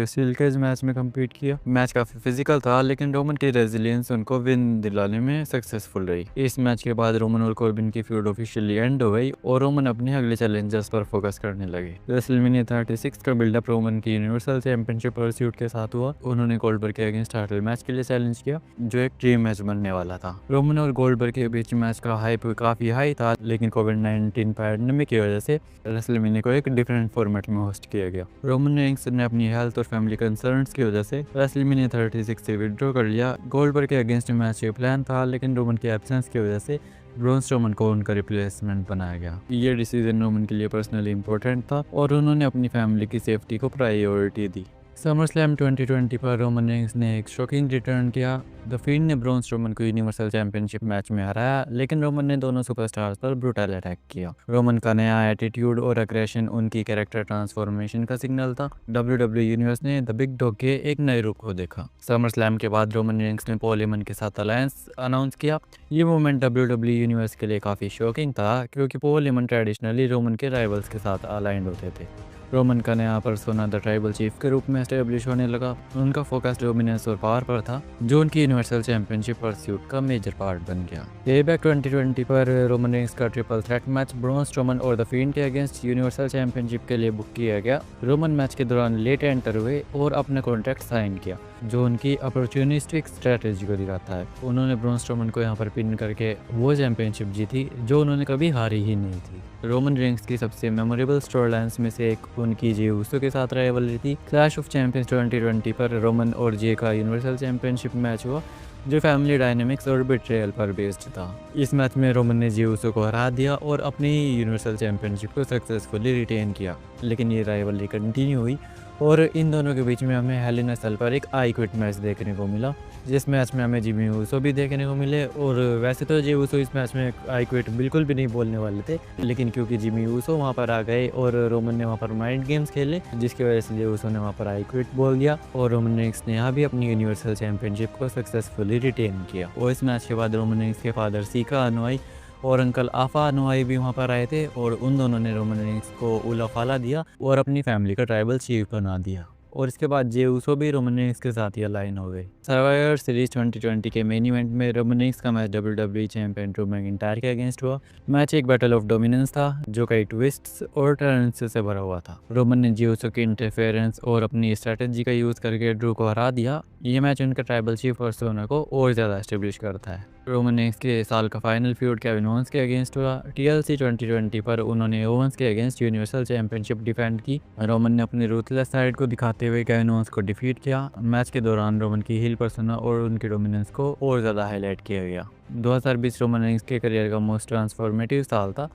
स्टील केज मैच में कम्पीट किया। मैच काफी फिजिकल था, लेकिन रोमन की रेजिलियंस उनको विन दिलाने में सक्सेसफुल रही। इस मैच के बाद रोमन और कॉर्बिन की फ्यूड ऑफिशियली एंड हो गई और रोमन अपने अगले चैलेंजर्स पर फोकस करने लगे। रेसलमेनिया 36 का बिल्डअप रोमन की यूनिवर्सल चैंपियनशिप परस्यूट के साथ हुआ। उन्होंने गोल्डबर्ग के अगेंस्ट टाइटल मैच के लिए चैलेंज किया, जो एक ड्रीम मैच बनने वाला था। रोमन और गोल्डबर्ग के बीच मैच का हाइप काफी हाई था, लेकिन कोविड-19 पैंडेमिक की वजह से रेसलमेनिया को एक डिफरेंट फॉर्मेट में होस्ट किया गया। रोमन रेंस ने अपनी हेल्थ और फैमिली कंसर्न्स की वजह से रेसलमेनिया 36 से विड्रॉ कर लिया। गोल्डबर्ग के अगेंस्ट मैच के प्लान था, लेकिन रोमन के एब्सेंस की वजह से ब्रॉन स्ट्रोमन को उनका रिप्लेसमेंट बनाया गया। ये डिसीजन रोमन के लिए पर्सनली इंपॉर्टेंट था और उन्होंने अपनी फैमिली की सेफ्टी को प्रायोरिटी दी। समर स्लैम 2020 पर रोमन रेंस ने एक शॉकिंग रिटर्न किया। द फिंड ने ब्रॉन स्ट्रोमन को यूनिवर्सल चैंपियनशिप मैच में हराया, लेकिन रोमन ने दोनों सुपरस्टार्स पर ब्रूटल अटैक किया। रोमन का नया एटीट्यूड और अग्रेशन उनकी कैरेक्टर ट्रांसफॉर्मेशन का सिग्नल था। WWE यूनिवर्स ने द बिग डॉग के एक नए रूप को देखा। समर स्लैम के बाद रोमन रेंस ने पॉल हेमन के साथ अलायंस अनाउंस किया। ये मूवमेंट WWE यूनिवर्स के लिए काफी शॉकिंग था, क्योंकि पॉल हेमन ट्रेडिशनली रोमन के राइवल्स के साथ अलाइंड होते थे। रोमन का नया पर्सोना द ट्राइबल चीफ के रूप में एस्टेब्लिश होने लगा। उनका फोकस डोमिनेंस और पावर पर था, जो उनकी यूनिवर्सल चैंपियनशिप परस्यूट का मेजर पार्ट बन गया। पेबैक 2020 पर रोमन रेंस का triple threat match Braun Strowman और द फिंड के अगेंस्ट यूनिवर्सल चैंपियनशिप के लिए बुक किया गया। रोमन मैच के दौरान लेट एंटर हुए और अपना कॉन्ट्रैक्ट साइन किया, जो उनकी अपॉर्चुनिस्टिक स्ट्रेटेजी को दिखाता है। उन्होंने ब्रॉन स्ट्रोमन को यहाँ पर पिन करके वो चैंपियनशिप जीती जो उन्होंने कभी हारी ही नहीं थी। रोमन रेंस की सबसे मेमोरेबल स्टोरी लाइन्स में से एक उनकी जे ऊसो के साथ राइवलरी थी। क्लैश ऑफ चैंपियंस 2020 पर रोमन और जे का यूनिवर्सल चैंपियनशिप मैच हुआ, जो फैमिली डायनेमिक्स और बिट्रेयल पर बेस्ड था। इस मैच में रोमन ने जे ऊसो को हरा दिया और अपनी यूनिवर्सल चैंपियनशिप को सक्सेसफुली रिटेन किया, लेकिन ये राइवलरी कंटिन्यू हुई और इन दोनों के बीच में हमें हेल इन अ सेल पर एक आई क्विट मैच देखने को मिला, जिस मैच में हमें जिमी ऊसो भी देखने को मिले। और वैसे तो जे ऊसो इस मैच में आई क्विट बिल्कुल भी नहीं बोलने वाले थे, लेकिन क्योंकि जिमी ऊसो वहाँ पर आ गए और रोमन ने वहाँ पर माइंड गेम्स खेले, जिसकी वजह से जे ऊसो ने वहाँ पर आई क्विट बोल दिया और रोमन रेंस ने यहाँ भी अपनी यूनिवर्सल चैंपियनशिप को सक्सेसफुली रिटेन किया। और इस मैच के बाद रोमन रेंस के फादर सीका अनुयायी और अंकल आफा अनुयायी भी वहाँ पर आए थे और उन दोनों ने रोमन रेंस को उलाफाला दिया और अपनी फैमिली का ट्राइबल चीफ बना दिया। और इसके बाद जे ऊसो भी रोमन रेंस के साथ ही अलाइन हो गए। सर्वाइवर सीरीज 2020 के मेन इवेंट में रोमन रेंस का match WWE champion Drew McIntyre के अगेंस्ट हुआ। मैच एक बैटल ऑफ डोमिनेंस था, जो कई ट्विस्ट्स और टर्न्स से भरा हुआ था। रोमन ने जे ऊसो की इंटरफेरेंस और अपनी स्ट्रेटजी का यूज करके ड्रू को हरा दिया। ये मैच उनका ट्राइबल चीफ पर्सोना को और ज़्यादा एस्टेब्लिश करता है। रोमन रेंस के साल का फाइनल फ्यूड केविन ओवेंस के अगेंस्ट हुआ। TLC 2020 पर उन्होंने ओवेंस के अगेंस्ट यूनिवर्सल चैंपियनशिप डिफेंड की। रोमन ने अपनी रूथलेस साइड को दिखाते हुए केविन ओवेंस को डिफीट किया। मैच के दौरान रोमन की हील पर्सोना और उनकी डोमिनेंस को और ज़्यादा हाईलाइट किया गया। 2020 रोमन रेंस के करियर का मोस्ट ट्रांसफॉर्मेटिव साल था।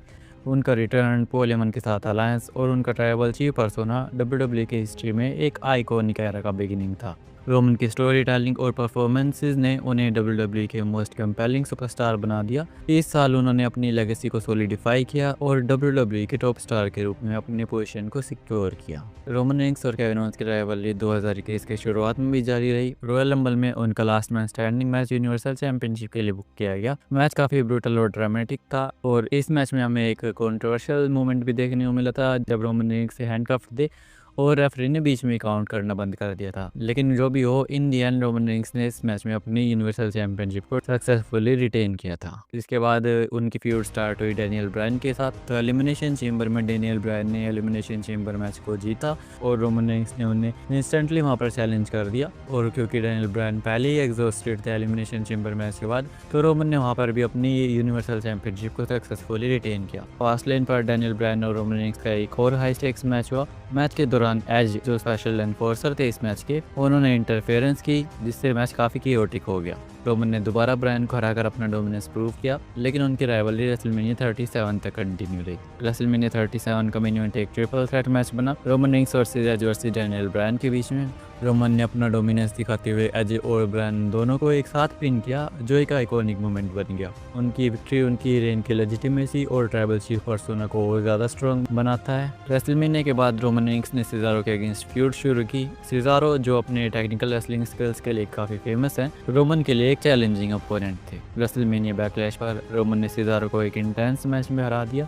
उनका रिटर्न, पॉल हेमन के साथ अलायंस और उनका ट्राइबल चीफ पर्सोना WWE की हिस्ट्री में एक आइकॉनिक एरा का बिगिनिंग था। रोमन की स्टोरी टेलिंग और परफॉर्मेंसेस ने उन्हें WWE के मोस्ट कंपेलिंग सुपरस्टार बना दिया। इस साल उन्होंने अपनी लेगेसी को सॉलिडिफाई किया और WWE के टॉप स्टार के रूप में अपने पोजीशन को सिक्योर किया। रोमन रेंस और केविन ओवेंस की राइवलरी 2021 के शुरुआत में भी जारी रही। रॉयल रंबल में उनका last man standing match universal championship के लिए बुक किया गया। मैच काफी ब्रूटल और ड्रामेटिक था और इस मैच में हमें एक कंट्रोवर्शियल मोमेंट भी देखने को मिला था, जब रोमन रेंस से हैंडकफ थे और रेफरी ने बीच में काउंट करना बंद कर दिया था। लेकिन जो भी हो, इन दी एंड रोमन रेंस ने इस मैच में अपनी यूनिवर्सल चैंपियनशिप को सक्सेसफुली रिटेन किया था। इसके बाद उनकी फ्यूड स्टार्ट हुई डेनियल ब्रायन के साथ। एलिमिनेशन चेंबर में डेनियल ब्रायन ने एलिमिनेशन चेंबर मैच को जीता और रोमन रेंस ने उन्हें इंस्टेंटली वहाँ पर चैलेंज कर दिया। और क्योंकि डेनियल ब्रायन पहले ही एग्जॉस्टेड थे एलिमिनेशन चेंबर मैच के बाद, तो रोमन ने वहाँ पर भी अपनी यूनिवर्सल चैंपियनशिप को सक्सेसफुली रिटेन किया। फास्ट लेन पर डेनियल ब्रायन और रोमन रेंस का एक और हाई स्टेक्स मैच हुआ। मैच के दौरान एज, जो स्पेशल एनफोर्सर थे इस मैच के, उन्होंने इंटरफेरेंस की, जिससे मैच काफ़ी कियोटिक हो गया। रोमन ने दोबारा ब्रायन को हराकर अपना डोमिनेंस प्रूव किया, लेकिन उनकी राइवलरी रेसलमेनिया 37 तक कंटिन्यू रही। रेसलमेनिया 37 का मेन इवेंट एक ट्रिपल थ्रेट मैच बना, Roman Reigns versus Edge versus Daniel Bryan के बीच में। रोमन ने अपना डोमिनेंस दिखाते हुए एज और ब्रायन दोनों को एक साथ पिन किया, जो एक आइकॉनिक मोमेंट बन गया। उनकी विक्ट्री उनकी रेन की लेजिटिमेसी और ट्राइबल चीफ पर्सोना को और ज़्यादा स्ट्रॉन्ग बनाता है। रेसलमेनिया के बाद रोमन रेंस ने सिजारो के अगेंस्ट फ्यूड शुरू की। सिजारो, जो अपने टेक्निकल रेसलिंग स्किल्स के लिए काफ़ी फेमस हैं, रोमन के लिए एक चैलेंजिंग अपोनेंट थे। रेसलमेनिया बैकलैश पर रोमन ने सिजारो को एक इंटेंस मैच में हरा दिया।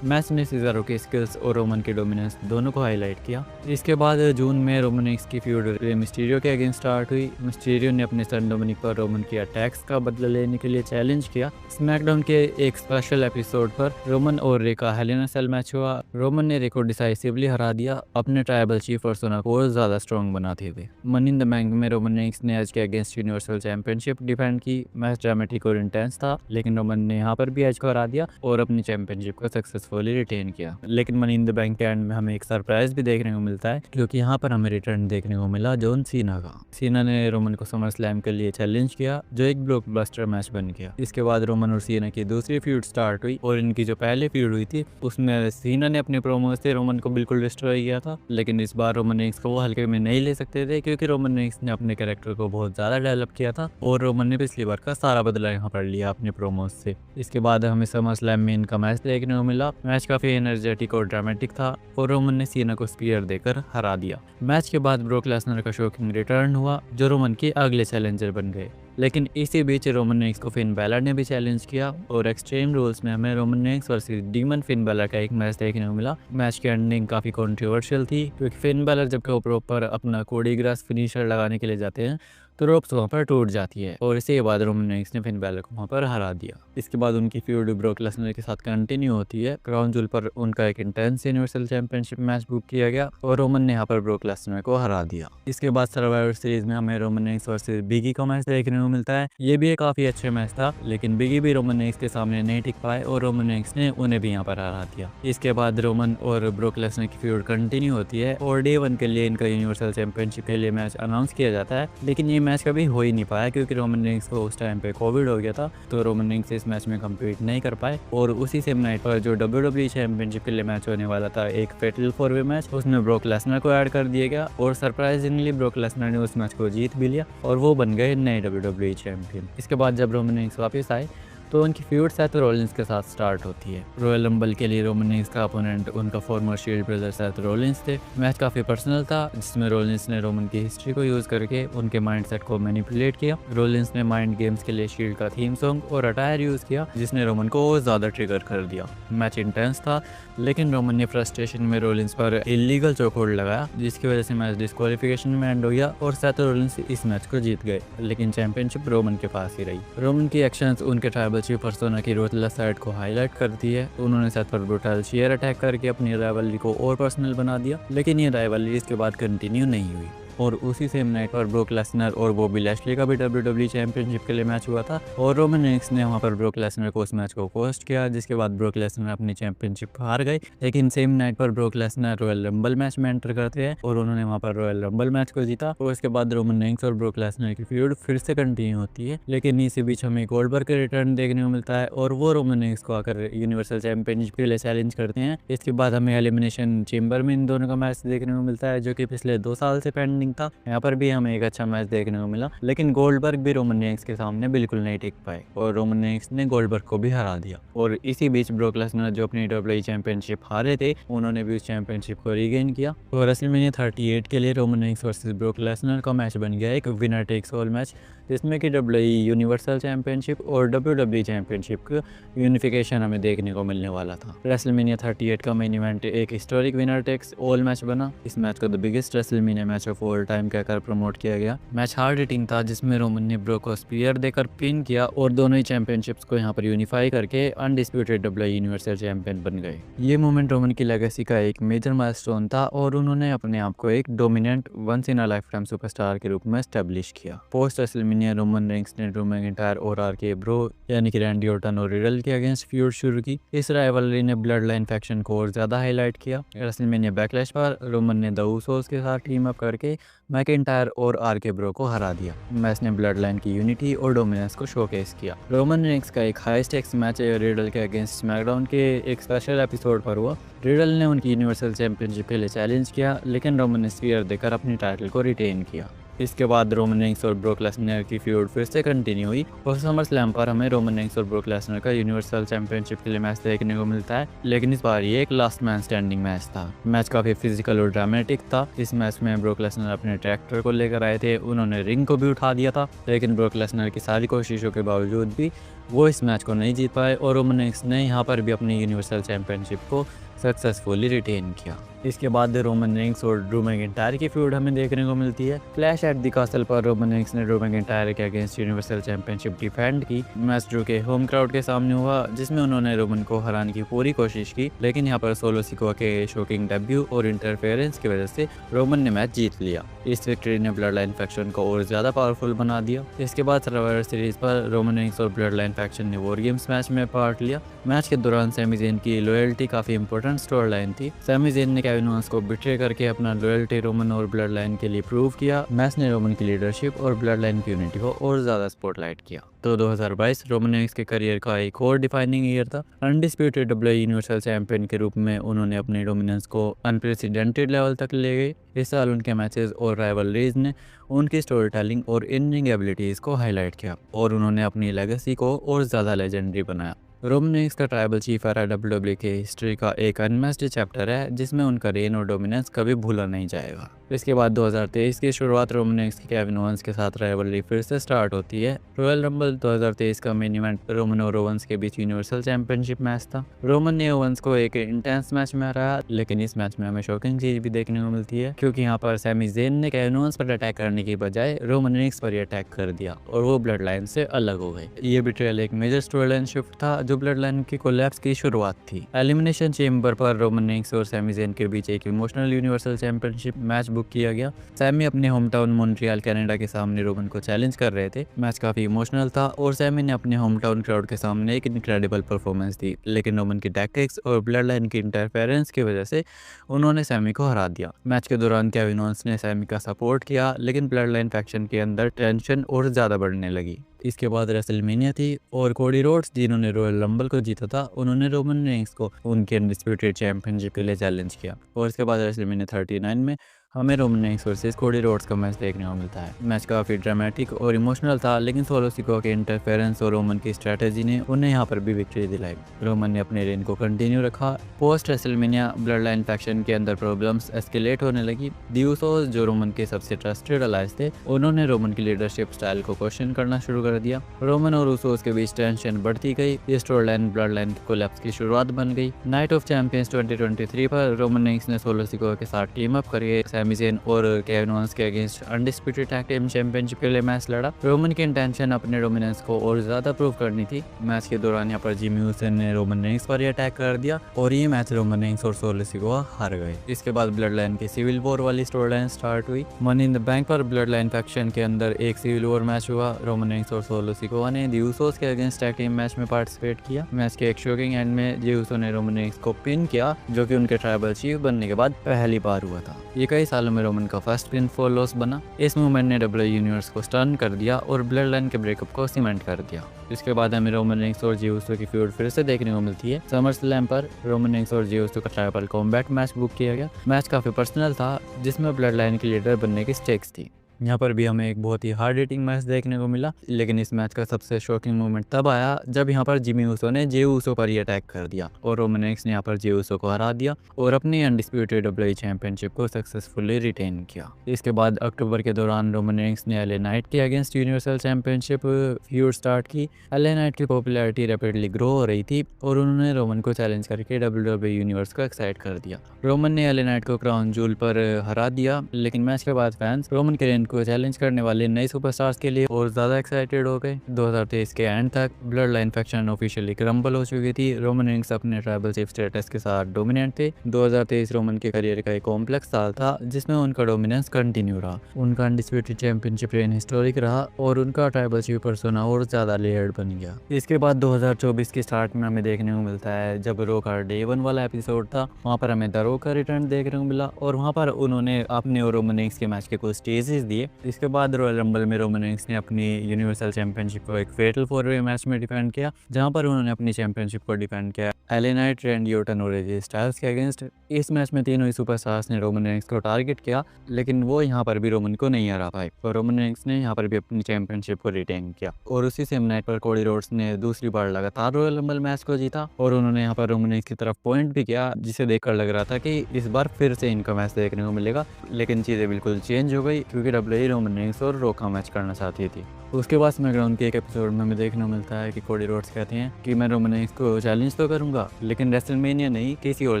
मैच ने सिजारो के स्किल्स और रोमन के डोमिनेंस दोनों को हाईलाइट किया। इसके बाद जून में रोमन रेंस की फ्यूड रे मिस्टीरियो के अगेंस्ट स्टार्ट हुई। मिस्टीरियो ने अपने सन डोमिनिक पर रोमन के अटैक्स का बदला लेने के लिए चैलेंज किया। स्मैकडाउन के एक स्पेशल एपिसोड पर रोमन और रे का हेल इन अ सेल मैच हुआ। रोमन ने रे को डिसाइसिवली हरा दिया, अपने ट्राइबल चीफ पर्सोना को और ज़्यादा स्ट्रॉन्ग बनाते हुए। मनी इन द बैंक में रोमन रेंस ने एज के अगेंस्ट यूनिवर्सल चैंपियनशिप डिफेंड की। मैच ड्रामेटिक और इंटेंस था, लेकिन रोमन ने यहाँ पर भी एज को हरा दिया और अपनी चैंपियनशिप को सक्सेसफुली रिटेन किया। लेकिन मनी इन द बैंक के एंड में हमें एक सरप्राइज भी देखने को मिलता है, क्योंकि यहाँ पर हमें रिटर्न देखने को मिला जॉन सीना का। सीना ने रोमन को समर स्लैम के लिए चैलेंज किया, जो एक ब्लॉकबस्टर मैच बन गया। इसके बाद रोमन और सीना की दूसरी फ्यूड स्टार्ट हुई, और इनकी जो पहले फ्यूड हुई थी उसमें सीना ने अपने प्रोमो से रोमन को बिल्कुल डिस्ट्रॉय किया था। लेकिन इस बार रोमन रेंस को वो हल्के में नहीं ले सकते थे, क्योंकि रोमन रेंस ने अपने कैरेक्टर को बहुत ज़्यादा डेवलप किया था और रोमन ने पिछली बार का सारा बदला यहाँ पर लिया अपने प्रोमो से। इसके बाद हमें समर स्लैम में इनका मैच देखने को मिला। मैच काफ़ी एनर्जेटिक और ड्रामेटिक था और रोमन ने सीना को स्पीयर देकर हरा दिया। मैच के बाद ब्रोक लेसनर का शॉकिंग रिटर्न हुआ, जो रोमन के अगले चैलेंजर बन गए। लेकिन इसी बीच रोमन रेंस को फिन बैलर ने भी चैलेंज किया, और एक्सट्रीम रूल्स में हमें Roman Reigns versus demon Finn Balor का एक मैच देखने को मिला। मैच की एंडिंग काफ़ी कंट्रोवर्शियल थी, क्योंकि फिन बैलर जब प्रॉपर अपना कोडी ग्रास फिनिशर लगाने के लिए जाते हैं तो रोप्स वहाँ पर टूट जाती है, और इसके बाद रोमन रेंस ने फिन बैलर को वहाँ पर हरा दिया। इसके बाद उनकी फ्यूड ब्रोक लेसनर के साथ कंटिन्यू होती है। क्राउन जूल पर उनका एक intense universal championship match book किया गया, और रोमन ने यहाँ पर ब्रोक लेसनर को हरा दिया। इसके बाद सर्वाइवर सीरीज में हमें रोमन रेंस वर्सेस बिगी का मैच देखने को मिलता है। ये भी एक काफ़ी अच्छा मैच था, लेकिन बिगी भी रोमन रेंस के सामने नहीं टिक पाए, और रोमन रेंस ने उन्हें भी यहाँ पर हरा दिया। इसके बाद रोमन और ब्रोक लेसनर की फ्यूड कंटिन्यू होती है, और डे 1 के लिए इनका यूनिवर्सल चैंपियनशिप के लिए मैच अनाउंस किया जाता है। लेकिन ये मैच कभी हो ही नहीं पाया, क्योंकि रोमन रेंस को उस टाइम पे कोविड हो गया था, तो रोमन रेंस इस मैच में कम्पीट नहीं कर पाए। और उसी सेम नाइट पर जो WWE चैंपियनशिप के लिए मैच होने वाला था, एक फेटल 4-वे मैच, उसमें ब्रोक लेसनर को ऐड कर दिया गया, और सरप्राइजिंगली ब्रोक लेसनर ने उस मैच को जीत भी लिया, और वो बन गए नए WWE चैंपियन। इसके बाद जब रोमन रेंस वापस आए तो उनकी फ्यूड सेथ रोलिंस के साथ स्टार्ट होती है। रॉयल रंबल के लिए रोमन रेंस का अपोनेंट उनका farmer shield brother Seth Rollins थे। मैच काफ़ी पर्सनल था, जिसमें रोलिंस ने रोमन की हिस्ट्री को यूज़ करके उनके माइंडसेट को मैनिपुलेट किया। रोलिंस ने माइंड गेम्स के लिए शील्ड का थीम सॉन्ग और अटायर यूज़ किया, जिसने रोमन को और ज़्यादा ट्रिगर कर दिया। मैच इंटेंस था, लेकिन रोमन ने फ्रस्ट्रेशन में रोलिंस पर इलीगल चोकहोल्ड लगाया, जिसकी वजह से मैच डिस्क्वालिफिकेशन में एंड हो गया, और सेथ रोलिंस इस मैच को जीत गए। लेकिन चैंपियनशिप रोमन के पास ही रही। रोमन की एक्शंस उनके ट्राइबल चीफ पर्सोना की रूथलेस साइड को हाईलाइट करती है। उन्होंने सेथ पर ब्रूटल शेयर अटैक करके अपनी राइवलरी को और पर्सनल बना दिया, लेकिन ये राइवलरी इसके बाद कंटिन्यू नहीं हुई। और उसी सेम नाइट पर ब्रोक लेसनर और बॉबी लैशली का भी WWE चैंपियनशिप के लिए मैच हुआ था, और रोमन रेंस ने वहां पर ब्रोक लेसनर को उस मैच को होस्ट किया, जिसके बाद ब्रोक लेसनर अपनी चैंपियनशिप हार गए। लेकिन सेम नाइट पर broke Lesnar royal rumble match में एंटर करते हैं, और उन्होंने वहां पर रॉयल रंबल मैच को जीता। और इसके बाद रोमन रेंस और ब्रोक लेसनर की फ्यूड फिर से कंटिन्यू होती है, लेकिन इसी बीच हमें गोल्डबर्ग का रिटर्न देखने को मिलता है, और वो रोमन रेंस को आकर यूनिवर्सल चैंपियनशिप के लिए चैलेंज करते हैं। इसके बाद हमें एलिमिनेशन चेंबर में इन दोनों का मैच देखने को मिलता है, जो कि पिछले 2 साल से पेंडिंग था। यहाँ पर भी हमें एक अच्छा मैच देखने को मिला, लेकिन गोल्डबर्ग भी रोमन रेंस के सामने बिल्कुल नहीं टिक पाए, और रोमन रेंस ने गोल्डबर्ग को भी हरा दिया। और इसी बीच ब्रोक लेसनर जो अपनी WWE चैंपियनशिप हारे थे, उन्होंने भी उस चैंपियनशिप को रीगेन किया। और रेसलमेनिया 38 के लिए Roman Reigns versus broke Lesnar का मैच बन गया एक विनर टेक्स ऑल मैच, जिसमें कि WWE यूनिवर्सल चैंपियनशिप और WWE चैंपियनशिप का यूनिफिकेशन हमें देखने को मिलने वाला था। रेसलमेनिया 38 का मेन इवेंट एक historic winner takes all match बना। इस मैच को the biggest WrestleMania match of all time कहकर प्रमोट किया गया। मैच हार्ड हिटिंग था, जिसमें रोमन ने ब्रोक को स्पीयर देकर पिन किया, और दोनों ही चैंपियनशिप्स को यहाँ पर यूनिफाई करके अनडिस्प्यूटेड WWE यूनिवर्सल चैंपियन बन गए। ये मोमेंट रोमन की लेगेसी का एक मेजर माइलस्टोन था, और उन्होंने अपने आप को एक dominant once in a lifetime superstar के रूप में एस्टेब्लिश किया। पोस्ट रेसलमेनिया रोमन रेंस ने ड्रू मैकिंटायर और RK ब्रो यानी कि रैंडी ऑर्टन और रिडल के अगेंस्ट फ्यूड शुरू की। इस राइवलरी ने ब्लड लाइन फैक्शन को और ज्यादा हाईलाइट किया। रेसलमेनिया बैकलैश पर रोमन ने द उसोस के साथ टीम अप करके मैकिंटायर और आरके ब्रो को हरा दिया। मैच ने ब्लड लाइन की यूनिटी और डोमिनेंस को शोकेस किया। रोमन रेंस का एक हाई स्टेक्स मैच रिडल के अगेंस्ट स्मैकडाउन के एक स्पेशल एपिसोड पर हुआ। रिडल ने उनकी यूनिवर्सल चैंपियनशिप के लिए चैलेंज किया, लेकिन रोमन ने स्फीयर देकर अपनी टाइटल को रिटेन किया। इसके बाद रोमन रेंस और ब्रोक लेसनर की फ्यूड फिर से कंटिन्यू हुई और समर स्लैम पर हमें रोमन रेंस और ब्रोक लेसनर का यूनिवर्सल चैंपियनशिप के लिए मैच देखने को मिलता है, लेकिन इस बार ये एक लास्ट मैन स्टैंडिंग मैच था। मैच काफी फिजिकल और ड्रामेटिक था। इस मैच में ब्रोक लेसनर अपने ट्रैक्टर को लेकर आए थे, उन्होंने रिंग को भी उठा दिया था, लेकिन ब्रोक लेसनर की सारी कोशिशों के बावजूद भी वो इस मैच को नहीं जीत पाए और रोमन रेंस ने यहाँ पर भी अपनी यूनिवर्सल चैंपियनशिप को सक्सेसफुली रिटेन किया। इसके बाद रोमन रेंस और ड्रू मैकिंटायर की फ्यूड हमें देखने को मिलती है। क्लैश एट द कासल पर रोमन रेंस ने ड्रू मैकिंटायर के अगेंस्ट यूनिवर्सल चैंपियनशिप डिफेंड की। मैच ड्रू के होम क्राउड के सामने हुआ, जिसमें उन्होंने रोमन को हराने की पूरी कोशिश की, लेकिन यहाँ पर सोलो सिकोआ के शॉकिंग डेब्यू और इंटरफेरेंस की वजह से रोमन ने मैच जीत लिया। इस विक्ट्री ने ब्लड लाइन फैक्शन को और ज्यादा पावरफुल बना दिया। इसके बाद सर्वाइवर सीरीज पर रोमन रेंस और ब्लड लाइन फैक्शन ने वॉर गेम्स मैच में पार्ट लिया। मैच के दौरान सैमी ज़ेन की लॉयल्टी काफी इंपॉर्टेंट स्टोरी लाइन थी। सैमी ज़ेन ने केविन ओवेंस को बिट्रे करके अपना लॉयल्टी रोमन और ब्लड लाइन के लिए प्रूव किया। मैच ने रोमन की लीडरशिप और ब्लड लाइन की यूनिटी को और ज्यादा स्पॉटलाइट किया। तो 2022 रोमन रेंस के करियर का एक और डिफाइनिंग ईयर था। अनडिस्प्यूटेड डब्ल्यूडब्ल्यूई यूनिवर्सल चैंपियन के रूप में उन्होंने अपने डोमिनेंस को अनप्रेसिडेंटेड लेवल तक ले गए। इस साल उनके मैचेस और राइवलरीज ने उनकी स्टोरी टेलिंग और इन रिंग एबिलिटीज को हाईलाइट किया और उन्होंने अपनी लेगेसी को और ज़्यादा लेजेंडरी बनाया। रोमन रेंस का ट्राइबल चीफ एरा डब्ल्यूडब्ल्यूई के हिस्ट्री का एक अनमैच्ड चैप्टर है, जिसमें उनका रेन और डोमिनेंस कभी भूला नहीं जाएगा। इसके बाद 2023 की शुरुआत रोमन रेंस की केविन ओवेंस के साथ राइवलरी फिर से स्टार्ट होती है। रॉयल रंबल 2023 का मेन इवेंट रोमन और ओवेंस के बीच यूनिवर्सल चैंपियनशिप मैच था। रोमन ने ओवेंस को एक इंटेंस मैच में हराया, लेकिन इस मैच में हमें शॉकिंग चीज भी देखने को मिलती है, क्योंकि यहाँ पर सैमी ज़ेन ने केविन ओवेंस पर अटैक करने की बजाय रोमन रेंस पर अटैक कर दिया और वो ब्लड लाइन से अलग हो गए। ये बिट्रेयल एक मेजर स्टोरी लाइन शिफ्ट था जो ब्लड लाइन की कोलैप्स की शुरुआत थी। एलिमिनेशन चेंबर पर रोमन रेंस और सैमी ज़ेन के बीच एक emotional universal championship match book किया गया। सैमी अपने होम टाउन मॉन्ट्रियल कनाडा के सामने रोमन को चैलेंज कर रहे थे। मैच काफी इमोशनल था और सैमी ने अपने होम टाउन क्राउड के सामने एक इनक्रेडिबल परफॉर्मेंस दी, लेकिन रोमन की टैक्टिक्स और ब्लड लाइन की इंटरफेरेंस की वजह से उन्होंने सैमी को हरा दिया। मैच के दौरान केविन ओवेंस ने सैमी का सपोर्ट किया, लेकिन ब्लड लाइन फैक्शन के अंदर टेंशन और ज्यादा बढ़ने लगी। इसके बाद रेसलमेनिया थी और कोडी रोड्स, जिन्होंने रॉयल रंबल को जीता था, उन्होंने रोमन रेंस को उनके अनडिस्प्यूटेड चैंपियनशिप के लिए चैलेंज किया। और इसके बाद रेसलमेनिया 39 में हमें Roman Reigns versus Cody Rhodes का मैच देखने को मिलता है। मैच काफी ड्रामेटिक और इमोशनल था, लेकिन सोलो सिकोआ के इंटरफेरेंस और रोमन की स्ट्रेटेजी ने उन्हें यहाँ पर भी विक्ट्री दिलाई। रोमन ने अपने रेन को कंटिन्यू रखा। Post WrestleMania bloodline faction के अंदर प्रॉब्लम्स एस्केलेट होने लगी। दी यूसोस, जो रोमन के सबसे ट्रस्टेड अलाइज थे, उन्होंने रोमन की लीडरशिप स्टाइल को क्वेश्चन करना शुरू कर दिया। रोमन और यूसोस के बीच टेंशन बढ़ती गई। ये स्टोरी लाइन ब्लड लाइन की कोलैप्स की शुरुआत बन गई। नाइट ऑफ चैंपियंस 2023 पर रोमन रेंस ने सोलो सिकोआ के साथ टीम अप करके सैमी ज़ेन और केविन ओवेंस के against undisputed tag team championship के लिए मैच लड़ा। रोमन की इंटेंशन अपने डोमिनेंस को और ज्यादा प्रूव करनी थी। मैच के दौरान यहाँ पर जिमी यूसो ने रोमन रेंस पर अटैक कर दिया और ये मैच रोमन रेंस और सोलो सिकोआ हार गए। इसके बाद ब्लड लाइन की सिविल वॉर वाली स्टोरी लाइन स्टार्ट हुई। मनी इन द बैंक पर ब्लड लाइन फैक्शन के अंदर एक सिविल वॉर मैच हुआ। रोमन रेंस और सोलो सिकोआ ने दी यूसोस के अगेंस्ट टैग टीम मैच में पार्टिसिपेट किया। मैच के एक शॉकिंग एंड में दी यूसो ने रोमन रेंस को पिन किया, जो कि उनके ट्राइबल चीफ बनने के बाद पहली बार हुआ था। ये कई सालों में रोमन का फर्स्ट पिन फॉर लॉस बना। इस मूवमेंट ने डब्ल्यूडब्ल्यूई यूनिवर्स को स्टर्न कर दिया और ब्लड लाइन के ब्रेकअप को सीमेंट कर दिया। इसके बाद हमें रोमन रेंस और जी यूसो की फ्यूड फिर से देखने को मिलती है। समर स्लैम पर रोमन रेंस और जी यूसो का ट्राइबल कॉम्बैट मैच बुक किया गया। मैच काफी पर्सनल था, जिसमें ब्लड लाइन की लीडर बनने की स्टेक्स थी। यहाँ पर भी हमें एक बहुत ही हार्ड हिटिंग मैच देखने को मिला, लेकिन इस मैच का सबसे शॉकिंग मोमेंट तब आया जब यहाँ पर जिमी यूसो ने जे यूसो पर ही अटैक कर दिया और रोमन रेंस ने यहाँ पर जे यूसो को हरा दिया और अपनी अनडिस्प्यूटेड डब्ल्यूडब्ल्यूई चैंपियनशिप को सक्सेसफुली रिटेन किया। इसके बाद अक्टूबर के दौरान रोमन रेंस ने एलए नाइट के against universal championship feud start की। एलए नाइट की पॉपुलैरिटी रैपिडली ग्रो हो रही थी और उन्होंने रोमन को चैलेंज करके डब्ल्यूडब्ल्यूई यूनिवर्स को एक्साइट कर दिया। रोमन ने एलए नाइट को क्राउन जूल पर हरा दिया, लेकिन मैच के बाद फैंस रोमन के रेन को चैलेंज करने वाले नए सुपरस्टार्स के लिए और ज़्यादा एक्साइटेड हो गए। 2023 के एंड तक bloodline faction officially crumble हो चुकी थी। रोमन रेंस अपने ट्राइबल चीफ स्टेटस के साथ डोमिनेंट थे। 2023 रोमन के करियर का एक कॉम्प्लेक्स साल था जिसमें उनका डोमिनेंस कंटिन्यू रहा। उनका अनडिस्प्यूटेड चैंपियनशिप रेन हिस्टोरिक रहा और उनका ट्राइबल चीफ पर्सोना और ज़्यादा लेयर्ड बन गया। इसके बाद 2024 के स्टार्ट में हमें देखने को मिलता है जब रो का डे 1 वाला एपिसोड था, वहाँ पर हमें द रॉक का रिटर्न देखने को मिला और वहाँ पर उन्होंने अपने और रोमन रेंस के मैच के कुछ स्टेजेस दिए। इसके बाद रॉयल रंबल में रोमन रेंस ने अपनी यूनिवर्सल चैंपियनशिप को एक फेटल 4-वे मैच में डिफेंड किया, जहाँ पर उन्होंने अपनी चैंपियनशिप को डिफेंड किया एले नाइट, रैंडी ऑर्टन और एजे स्टाइल्स के अगेंस्ट। इस मैच में तीनों ही सुपरस्टार्स ने रोमन रेंस को टारगेट किया, लेकिन वो यहाँ पर भी रोमन को नहीं हरा पाए और रोमन रेंस ने यहाँ पर भी अपनी चैंपियनशिप को रिटेन किया। और उसी सेम नाइट पर कोडी रोड्स ने दूसरी बार लगातार रॉयल रंबल मैच को जीता और उन्होंने यहाँ पर रोमन रेंस की तरफ पॉइंट भी किया, जिसे देखकर लग रहा था कि इस बार फिर से इनका मैच देखने को मिलेगा। लेकिन चीज़ें बिल्कुल चेंज हो गई क्योंकि डब्ल्यूई रोमन रेंस और रॉक का मैच करना चाहती थी। उसके बाद स्मैकडाउन के एक एपिसोड में हमें देखने को मिलता है कि कोडी रोड्स कहते हैं कि मैं रोमन रेंस को चैलेंज तो करूंगा, लेकिन रेसलमेनिया नहीं, किसी और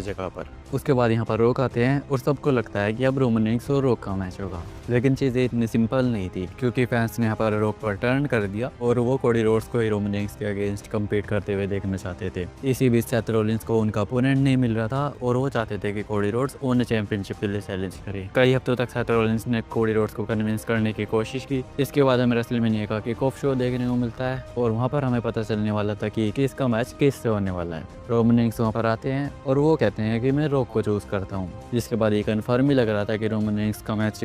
जगह पर। उसके बाद यहाँ पर रॉक आते हैं और सबको लगता है कि अब रोमन रेंस और रॉक का मैच होगा, लेकिन चीज़ें इतनी सिंपल नहीं थी क्योंकि फैंस ने यहाँ पर रॉक पर टर्न कर दिया और वो कोडी रोड्स को ही रोमन रेंस के अगेंस्ट कम्पीट करते हुए देखना चाहते थे। इसी बीच सेथ रॉलिंस को उनका अपोनेंट नहीं मिल रहा था और वो चाहते थे कि कोडी रोड्स उन्हें चैंपियनशिप के लिए चैलेंज करे। कई हफ्तों तक सेथ रॉलिंस ने कोडी रोड्स को कन्विंस करने की कोशिश की। इसके बाद हमें रेसलमेनिया का किक ऑफ शो देखने को मिलता है और वहाँ पर हमें पता चलने वाला था कि किसका मैच किससे होने वाला है। रोमन रेंस वहाँ पर आते हैं और वो कहते हैं कि मैं रॉक को चूज करता हूँ, जिसके बाद ये कन्फर्म ही लग रहा था कि रोमन रेंस का मैच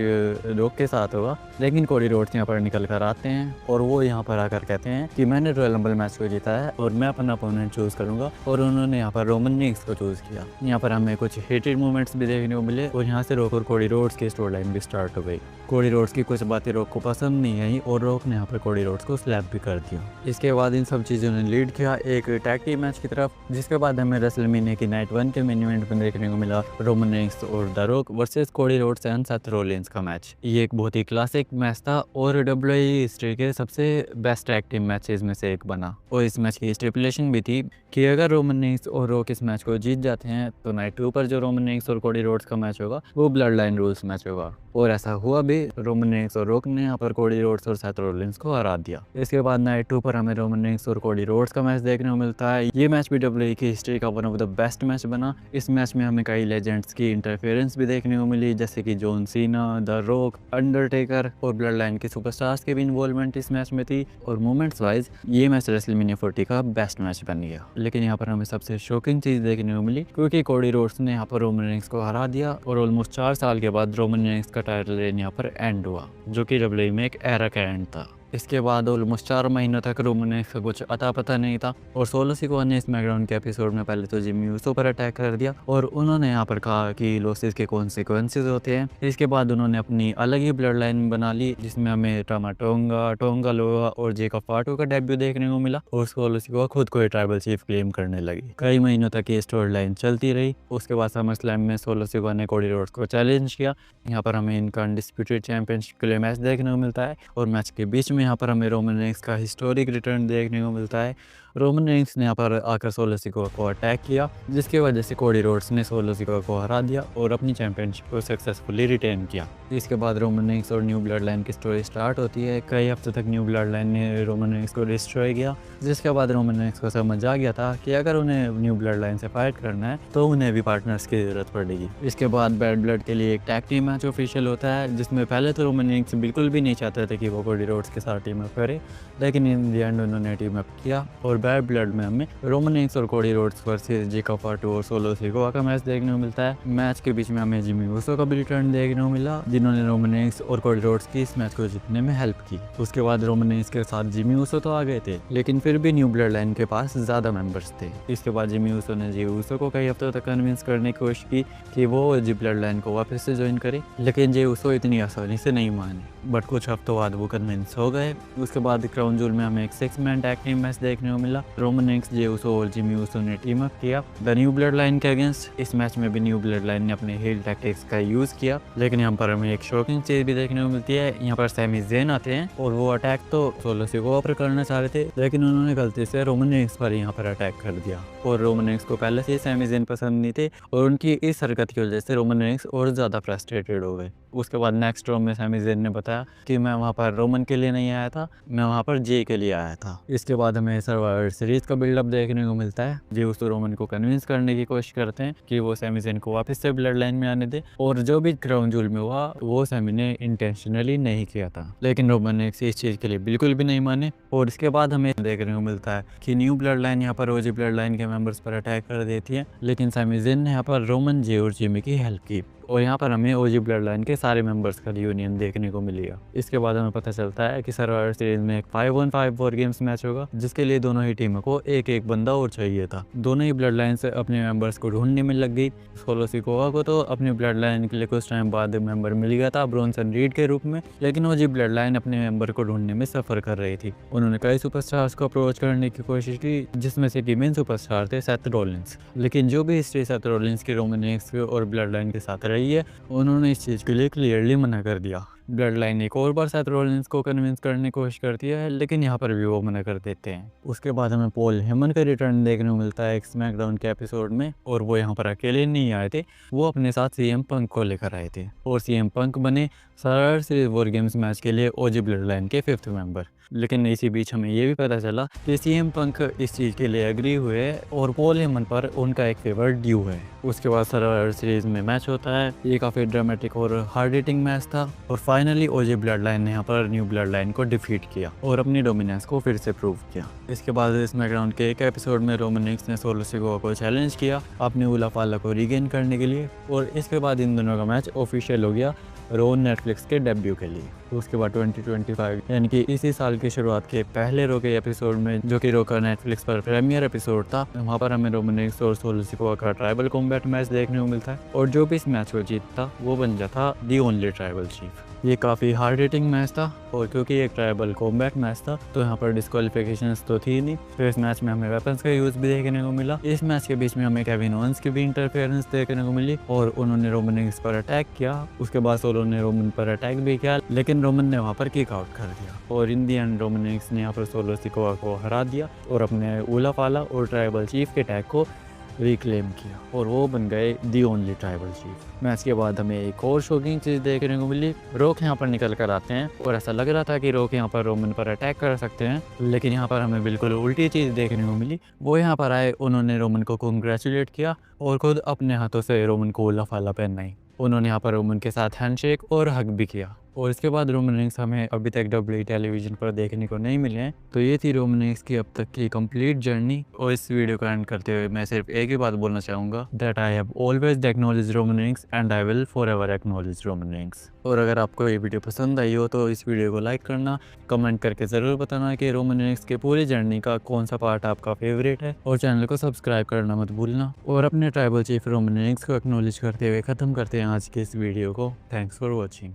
रॉक के साथ होगा। लेकिन कोडी रोड्स यहाँ पर निकल कर आते हैं और वो यहाँ पर आकर कहते हैं कि मैंने रॉयल रंबल मैच को जीता है और मैं अपना अपोनेंट चूज करूंगा और उन्होंने यहाँ पर रोमन रेंस को चूज किया। यहाँ पर हमें कुछ हेटेड मोमेंट्स भी देखने को मिले और यहाँ से रॉक और कोडी रोड्स की स्टोरी लाइन भी स्टार्ट हो गई। कोडी रोड्स की कुछ बातें रॉक को पसंद नहीं आई और रॉक ने यहाँ पर कोडी रोड्स को स्लैप भी कर दिया। इसके बाद इन सब चीज़ों ने लीड किया एक टैग टीम मैच की तरफ, जिसके बाद हमें रेसलमेनिया की नाइट 1 के मेन इवेंट में देखने को मिला रोमन रेंस और the rock versus Cody Rhodes and Seth Rollins का मैच। ये एक बहुत ही क्लासिक मैच था और डब्ल्यूई हिस्ट्री के सबसे बेस्ट टैग टीम मैचेस में से एक बना। और इस मैच की स्टिपुलेशन भी थी कि अगर रोमन रेंस और रॉक इस मैच को जीत जाते हैं तो नाइट 2 पर जो रोमन रेंस और कोडी रोड्स का मैच होगा वो ब्लड लाइन रूल्स मैच होगा। और ऐसा हुआ भी, रोमन रेंस और रॉक ने यहाँ पर कोडी रोड्स और सेथ रॉलिंस को हरा दिया। इसके बाद नाइट 2 पर हमें रोमन रेंस और कोडी रोड्स का मैच देखने को मिलता है। ये मैच भी डब्ल्यूई की हिस्ट्री का one of the best match बना। इस मैच में हमें कई लेजेंड्स की इंटरफेरेंस भी देखने को मिली, जैसे कि John Cena, the rock, Undertaker और ब्लड लाइन के सुपरस्टार्स की भी इन्वॉल्वमेंट इस मैच में थी। और मोमेंट्स वाइज ये मैच रेसलमेनिया 40 का बेस्ट मैच बन गया। लेकिन यहाँ पर हमें सबसे शॉकिंग चीज़ देखने को मिली क्योंकि कोडी रोड्स ने यहाँ पर रोमन रेंस को हरा दिया और ऑलमोस्ट 4 साल के बाद रोमन रेंस का टाइटल रेन यहाँ पर एंड हुआ, जो कि डब्ल्यूई में एक एरा का एंड था। इसके बाद ऑलमोस्ट 4 महीनों तक रोमन रेंस का कुछ अता पता नहीं था और सोलो सिकोआ ने स्मैकडाउन के एपिसोड में पहले तो जिमी यूसो पर अटैक कर दिया और उन्होंने यहाँ पर कहा कि लॉसेस के कॉन्सिक्वेंसेस होते हैं। इसके बाद उन्होंने अपनी अलग ही ब्लड लाइन बना ली, जिसमें हमें टामा टोंगा, टोंगा लोआ और जेकब फाटो का डेब्यू देखने को मिला और सोलो सिकोआ खुद को ट्राइबल चीफ क्लेम करने लगी। कई महीनों तक ये स्टोरी लाइन चलती रही। उसके बाद समर स्लैम में सोलो सिकोआ ने कोडी रोड्स को चैलेंज किया। यहाँ पर हमें इनका अनडिस्प्यूटेड चैंपियनशिप के लिए मैच देखने को मिलता है और मैच के बीच में यहाँ पर हमें रोमन रेंस का हिस्टोरिक रिटर्न देखने को मिलता है। रोमन रेंस ने यहाँ पर आकर सोलो सिकोआ को अटैक किया, जिसकी वजह से कोडी रोड्स ने सोलो सिकोआ को हरा दिया और अपनी चैंपियनशिप को सक्सेसफुली रिटेन किया। इसके बाद रोमन रेंस और न्यू ब्लड लाइन की स्टोरी स्टार्ट होती है। कई हफ्तों तक न्यू ब्लड लाइन ने रोमन रेंस को डिस्ट्रॉय किया, जिसके बाद रोमन रेंस को समझ आ गया था कि अगर उन्हें न्यू ब्लड लाइन से फाइट करना है तो उन्हें भी पार्टनर्स की जरूरत पड़ेगी। इसके बाद बैड ब्लड के लिए एक टैग टीम मैच ऑफिशियल होता है, जिसमें पहले तो रोमन रेंस बिल्कुल भी नहीं चाहते थे कि वो कोडी रोड्स के साथ टीम अप करे, लेकिन इन द एंड उन्होंने टीम अप किया और बैड ब्लड में हमें रोमन रेंस और कोडी रोड्स वर्सेस जेकब फाटो और सोलो सिकोआ का मैच देखने को मिलता है। मैच के बीच में हमें जिमी यूसो का भी रिटर्न देखने को मिला, जिन्होंने रोमन रेंस और कोडी रोड्स की इस मैच को जीतने में हेल्प की। उसके बाद रोमन रेंस के साथ जिमी यूसो तो आ गए थे, लेकिन फिर भी न्यू ब्लड लाइन के पास ज्यादा मेंबर्स थे। इसके बाद जिमी यूसो ने जे यूसो को कई हफ्तों तक कन्विंस करने की कोशिश की कि वो जी ब्लड लाइन को वापस से ज्वाइन करे, लेकिन जे यूसो इतनी आसानी से नहीं माने। बट कुछ हफ्तों बाद वो कन्विंस हो गए। उसके बाद क्राउन जूल में हमें एक 6 मैन टैग टीम मैच देखने को मिला। रोमन रेंस, जे उसो और जिमी उसो ने टीम अप किया द न्यू ब्लड लाइन के अगेंस्ट। इस मैच में भी न्यू ब्लड लाइन ने अपने हील टैक्टिक्स का यूज किया, लेकिन यहाँ पर हमें एक शॉकिंग चीज भी देखने को मिलती है। यहाँ पर सैमी ज़ेन आते हैं और वो अटैक तो सोलो सिकोआ पर करना चाह रहे थे, लेकिन उन्होंने गलती से रोमन रेंस पर यहाँ पर अटैक कर दिया। और रोमन रेंस को पहले से सैमी ज़ेन पसंद नहीं थे और उनकी इस हरकत की वजह से रोमन रेंस और ज़्यादा फ्रस्ट्रेटेड हो गए। उसके बाद नेक्स्ट राउंड में सैमी ज़ेन ने बताया कि मैं वहाँ पर रोमन के लिए नहीं आया था, मैं वहाँ पर जे के लिए आया था। इसके बाद हमें सर्वाइवर सीरीज का बिल्डअप देखने को मिलता है। जे उसो रोमन को कन्विंस करने की कोशिश करते हैं कि वो सैमी ज़ेन को वापस से ब्लड लाइन में आने दे, और जो भी क्राउन जूल में हुआ वो सैमी ने इंटेंशनली नहीं किया था, लेकिन रोमन ने इस चीज़ के लिए बिल्कुल भी नहीं माने। और इसके बाद हमें देखने को मिलता है कि न्यू ब्लड लाइन यहाँ पर ओजी ब्लड लाइन के मेंबर्स पर अटैक कर देती है, लेकिन सैमी ज़ेन ने यहाँ पर रोमन, जे और जिमी की हेल्प की और यहाँ पर हमें ओजी ब्लड लाइन के सारे मेंबर्स का रियूनियन देखने को मिलेगा। इसके बाद हमें पता चलता है कि सर्वाइवर सीरीज में एक 5-on-5 वॉर गेम्स मैच होगा, जिसके लिए दोनों ही टीमों को एक एक बंदा और चाहिए था। दोनों ही ब्लड लाइन से अपने मेंबर्स को ढूंढने में लग गई। सोलो सिकोआ को तो अपनी ब्लड लाइन के लिए कुछ टाइम बाद मेंबर मिल गया था ब्रोंसन रीड के रूप में, लेकिन ओजी ब्लड लाइन अपने मेंबर को ढूंढने में सफर कर रही थी। उन्होंने कई सुपरस्टार्स को अप्रोच करने की कोशिश की, जिसमें से मेन सुपरस्टार थे सेथ रॉलिंस, लेकिन जो भी हिस्ट्री सेथ रॉलिंस की रोमन रेंस और ब्लड लाइन के साथ रही है, उन्होंने इस चीज़ के लिए क्लियरली मना कर दिया। ब्लड लाइन एक और बार सेथ रॉलिंस को कन्विंस करने की कोशिश करती है, लेकिन यहाँ पर भी वो मना कर देते हैं। उसके बाद हमें पॉल हेमन का रिटर्न देखने को मिलता है एक स्मैकडाउन के एपिसोड में, और वो यहाँ पर अकेले नहीं आए थे, वो अपने साथ सीएम पंक को लेकर आए थे और सीएम पंक बने survivor series war games match के लिए ओजी ब्लड लाइन के 5th मेंबर। लेकिन इसी बीच हमें ये भी पता चला कि सीएम पंक इस चीज़ के लिए एग्री हुए और पॉल हेमन पर उनका एक फेवर ड्यू है। उसके बाद सर्वाइवर सीरीज में मैच होता है। ये काफ़ी ड्रामेटिक और हार्ड हिटिंग मैच था और फाइनली ओजी ब्लड लाइन ने यहाँ पर न्यू ब्लड लाइन को डिफीट किया और अपनी डोमिनेंस को फिर से प्रूव किया। इसके बाद स्मैकडाउन के एक एपिसोड में रोमन रेंस ने सोलो सिकोआ को चैलेंज किया अपने उला फाला को रीगेन करने के लिए, और इसके बाद इन दोनों का मैच ऑफिशियल हो गया रो नेटफ्लिक्स के डेब्यू के लिए। उसके बाद 2025 यानी कि इसी साल की शुरुआत के पहले रो के एपिसोड में, जो कि रो का नेटफ्लिक्स पर प्रीमियर एपिसोड था, वहाँ पर हमें रोमन रेंस और सोलो सिकोआ का ट्राइबल कॉम्बैट मैच देखने को मिलता है, और जो भी इस मैच को जीतता वो बन जाता दी ओनली ट्राइबल चीफ। ये काफ़ी हार्ड हिटिंग मैच था, और क्योंकि एक ट्राइबल कॉम्बैट मैच था तो यहाँ पर डिस्क्वालिफिकेशंस तो थी नहीं, तो इस मैच में हमें वेपन्स का यूज़ भी देखने को मिला। इस मैच के बीच में हमें केविन ओवेंस की भी इंटरफेरेंस देखने को मिली और उन्होंने रोमन रेंस पर अटैक किया। उसके बाद सोलो ने रोमन पर अटैक भी किया, लेकिन रोमन ने वहाँ पर किक आउट कर दिया और इन दी एंड रोमन रेंस ने यहाँ पर सोलो सिकोआ को हरा दिया और अपने उला फाला और ट्राइबल चीफ के टैग को रिक्लेम किया और वो बन गए the only tribal chief. Match के बाद हमें एक और शॉकिंग चीज़ देखने को मिली। रोक यहाँ पर निकल कर आते हैं और ऐसा लग रहा था कि रोक यहाँ पर रोमन पर अटैक कर सकते हैं, लेकिन यहाँ पर हमें बिल्कुल उल्टी चीज़ देखने को मिली। वो यहाँ पर आए, उन्होंने रोमन को कॉन्ग्रेचुलेट किया और खुद अपने हाथों से रोमन को उला फाला पहनाई। उन्होंने यहाँ पर रोमन के साथ हैंडशेक और हग भी किया। और इसके बाद रोमन रेंस हमें अभी तक डब्ल्यूडब्ल्यूई टेलीविजन पर देखने को नहीं मिले हैं। तो ये थी रोमन रेंस की अब तक की कंप्लीट जर्नी। और इस वीडियो को एंड करते हुए मैं सिर्फ एक ही बात बोलना चाहूँगा, that I have always acknowledge Roman Reigns and I will forever acknowledge Roman Reigns. और अगर आपको ये वीडियो पसंद आई हो तो इस वीडियो को लाइक करना, कमेंट करके ज़रूर बताना कि रोमन रेंस के पूरी जर्नी का कौन सा पार्ट आपका फेवरेट है, और चैनल को सब्सक्राइब करना मत भूलना। और अपने ट्राइबल चीफ रोमन रेंस को एक्नॉलेज करते हुए ख़त्म करते हैं आज के इस वीडियो को। Thanks for watching.